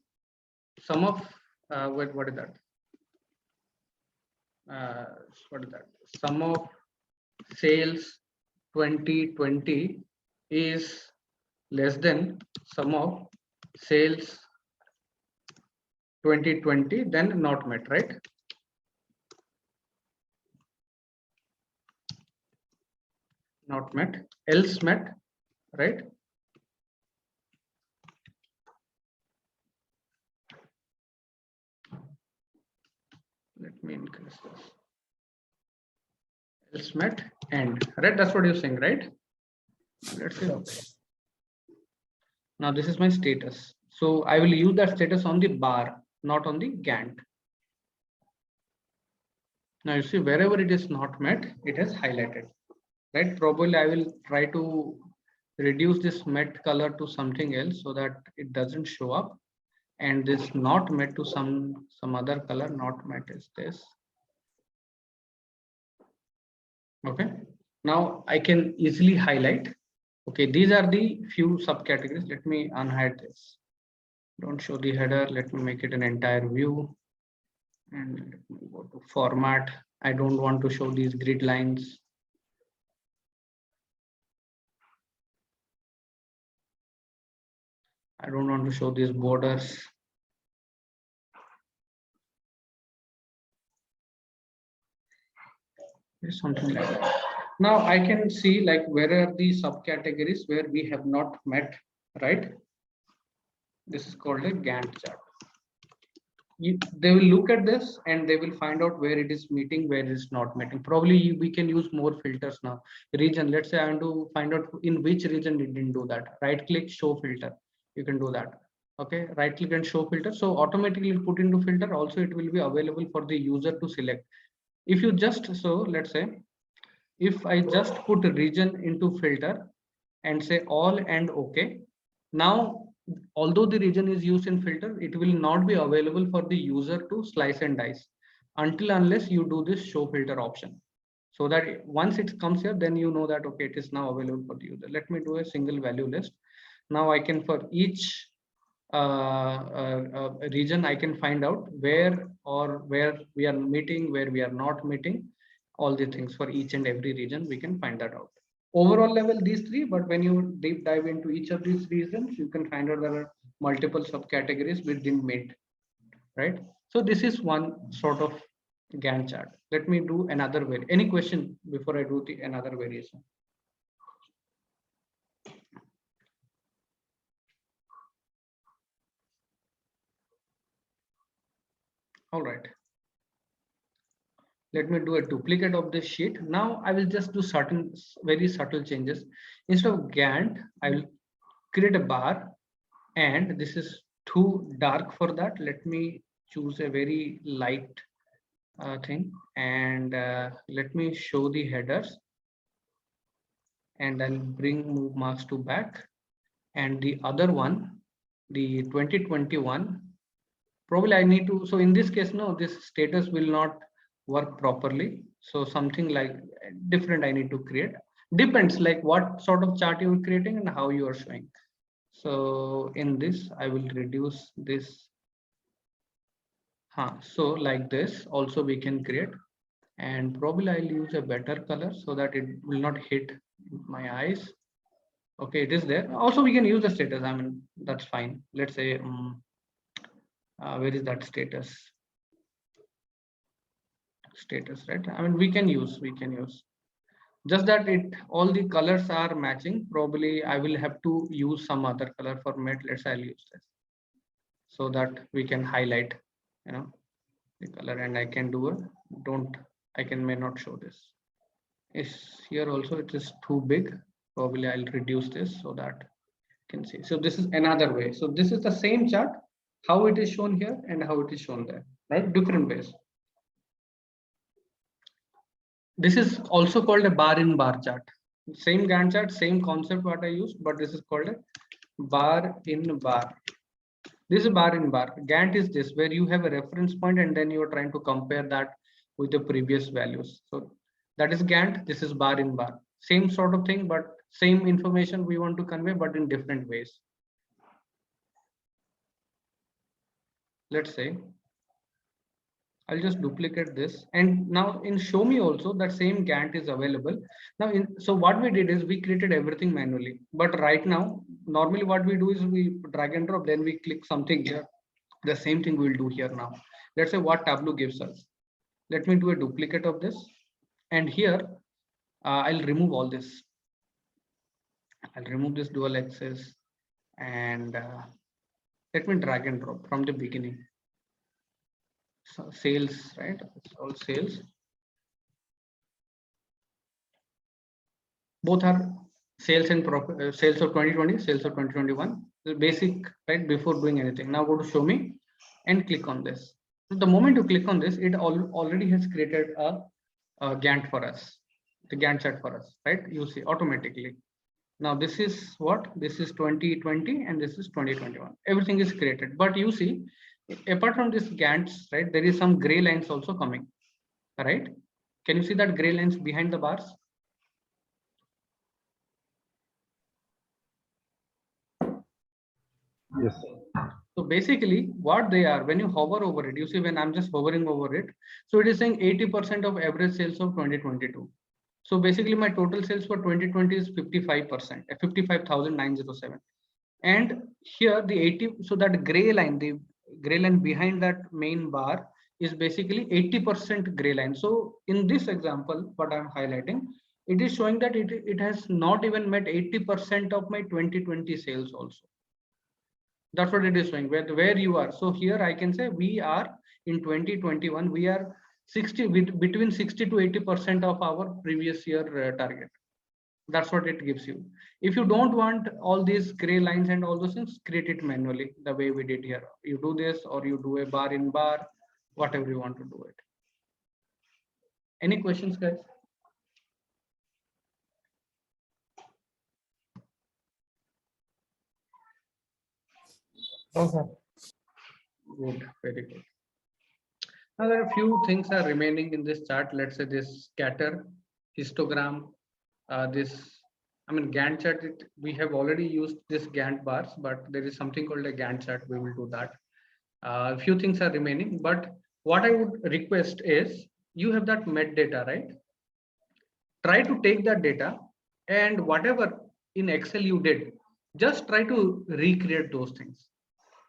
sum of what is that? What is that? Sum of sales 2020 is less than sum of sales 2020, then not met, right? Not met, else met, right? Let me increase this. Else met and, right? That's what you're saying, right? Let's see. Now this is my status. So I will use that status on the bar, not on the Gantt. Now you see wherever it is not met, it has highlighted, right? Probably I will try to reduce this met color to something else so that it doesn't show up. And this not met to some other color, not met is this. Okay. Now I can easily highlight. Okay, these are the few subcategories. Let me unhide this. Don't show the header. Let me make it an entire view. And let me go to format. I don't want to show these grid lines. I don't want to show these borders. Something like that. Now I can see like where are the subcategories where we have not met, right? This is called a Gantt chart. They will look at this and they will find out where it is meeting, where it is not meeting. Probably we can use more filters now. Region, let's say I want to find out in which region it didn't do that. Right click, show filter. You can do that. Okay, right click and show filter. So automatically put into filter. Also, it will be available for the user to select. If you just, so let's say, if I just put a region into filter and say all and okay, now although the region is used in filter, it will not be available for the user to slice and dice until unless you do this show filter option. So that once it comes here, then you know that, okay, it is now available for the user. Let me do a single value list. Now I can, for each region, I can find out where we are meeting, where we are not meeting, all the things for each and every region, we can find that out. Overall level, these three, but when you deep dive into each of these regions, you can find out there are multiple subcategories we didn't meet, right? So this is one sort of Gantt chart. Let me do another way. Any question before I do the another variation? All right. Let me do a duplicate of this sheet. Now I will just do certain very subtle changes. Instead of Gantt, I will create a bar, and this is too dark for that. Let me choose a very light thing, and let me show the headers, and I'll bring move marks to back, and the other one, the 2021, probably I need to, so in this case, no, this status will not work properly. So something like different I need to create. Depends like what sort of chart you are creating and how you are showing. So in this, I will reduce this. So like this also we can create, and probably I'll use a better color so that it will not hit my eyes. Okay, it is there. Also, we can use the status. I mean, that's fine. Let's say, where is that status? Status, right? I mean, we can use. Just that all the colors are matching. Probably I will have to use some other color for matte. I'll use this so that we can highlight, the color, and I can do may not show this. Is here also it is too big. Probably I'll reduce this so that you can see. So this is another way. So this is the same chart, how it is shown here and how it is shown there, right? Different ways. This is also called a bar in bar chart. Same Gantt chart, same concept what I used, but this is called a bar in bar. This is bar in bar. Gantt is this, where you have a reference point and then you are trying to compare that with the previous values. So that is Gantt. This is bar in bar. Same sort of thing, but same information we want to convey, but in different ways. Let's say I'll just duplicate this, and now in show me also that same Gantt is available. Now so what we did is we created everything manually, but right now normally what we do is we drag and drop, then we click something here. The same thing we'll do here now. Let's say what Tableau gives us. Let me do a duplicate of this, and here I'll remove all this. I'll remove this dual axis, and let me drag and drop from the beginning. So sales, right? It's all sales. Both are sales and profit. Sales of 2020, sales of 2021. The basic, right? Before doing anything. Now go to show me and click on this. So the moment you click on this, it already has created a Gantt for us, the Gantt chart for us, right? You see automatically. Now this is what? This is 2020 and this is 2021. Everything is created, but you see, apart from this Gantts, right, there is some gray lines also coming, right? Can you see that gray lines behind the bars? Yes. So basically what they are, when you hover over it, you see when I'm just hovering over it, so it is saying 80% of average sales of 2022. So basically my total sales for 2020 is 55%, 55,907. And here the 80, so that gray line, the gray line behind that main bar is basically 80% gray line. So in this example, what I'm highlighting, it is showing that it has not even met 80% of my 2020 sales also. That's what it is showing, where you are. So here I can say we are in 2021, we are 60 between 60 to 80% of our previous year target. That's what it gives you. If you don't want all these gray lines and all those things, create it manually the way we did here. You do this or you do a bar in bar, whatever you want to do it. Any questions, guys? No, sir. Good, very good. Now there are a few things are remaining in this chart. Let's say this scatter, histogram, this, I mean Gantt chart. We have already used this Gantt bars, but there is something called a Gantt chart. We will do that. A few things are remaining, but what I would request is you have that metadata, right? Try to take that data and whatever in Excel you did, just try to recreate those things.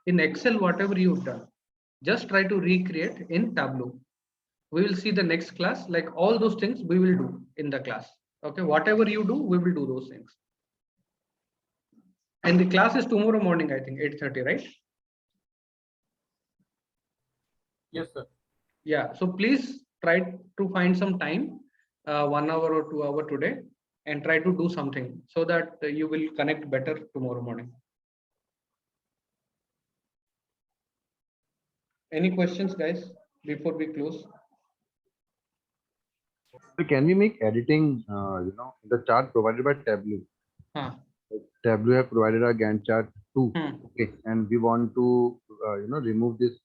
In Excel, whatever you've done, just try to recreate in Tableau. We will see the next class, like all those things we will do in the class. Okay, whatever you do, we will do those things. And the class is tomorrow morning, I think 8:30, right? Yes, sir. Yeah, so please try to find some time, 1 hour or 2 hour today, and try to do something so that you will connect better tomorrow morning. Any questions, guys, before we close? So can we make editing, the chart provided by Tableau? Huh. Tableau have provided a Gantt chart too. Hmm. Okay, and we want to, remove this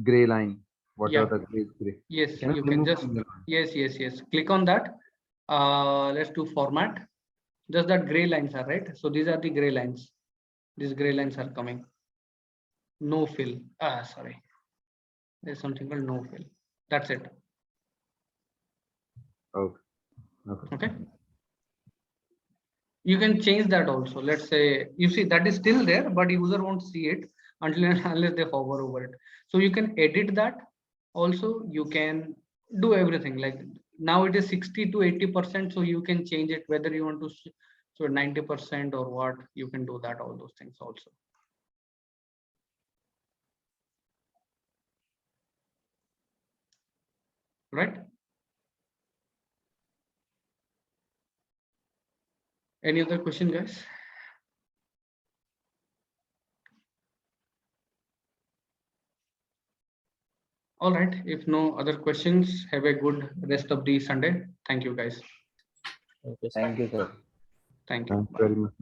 gray line. What Yeah. are the gray? Yes, Can you we can remove just, from the- yes. Click on that. Let's do format. Just that gray lines are right. So these are the gray lines. These gray lines are coming. No fill. Sorry. There's something called no fill. That's it. Okay. Okay. Okay. You can change that also. Let's say you see that is still there, but user won't see it until unless they hover over it. So you can edit that. Also, you can do everything. Like now it is 60 to 80%. So you can change it whether you want to so 90% or what. You can do that. All those things also. Right. Any other question, guys? All right. If no other questions, have a good rest of the Sunday. Thank you, guys. Thank you, sir. Thank you. Thank you very much.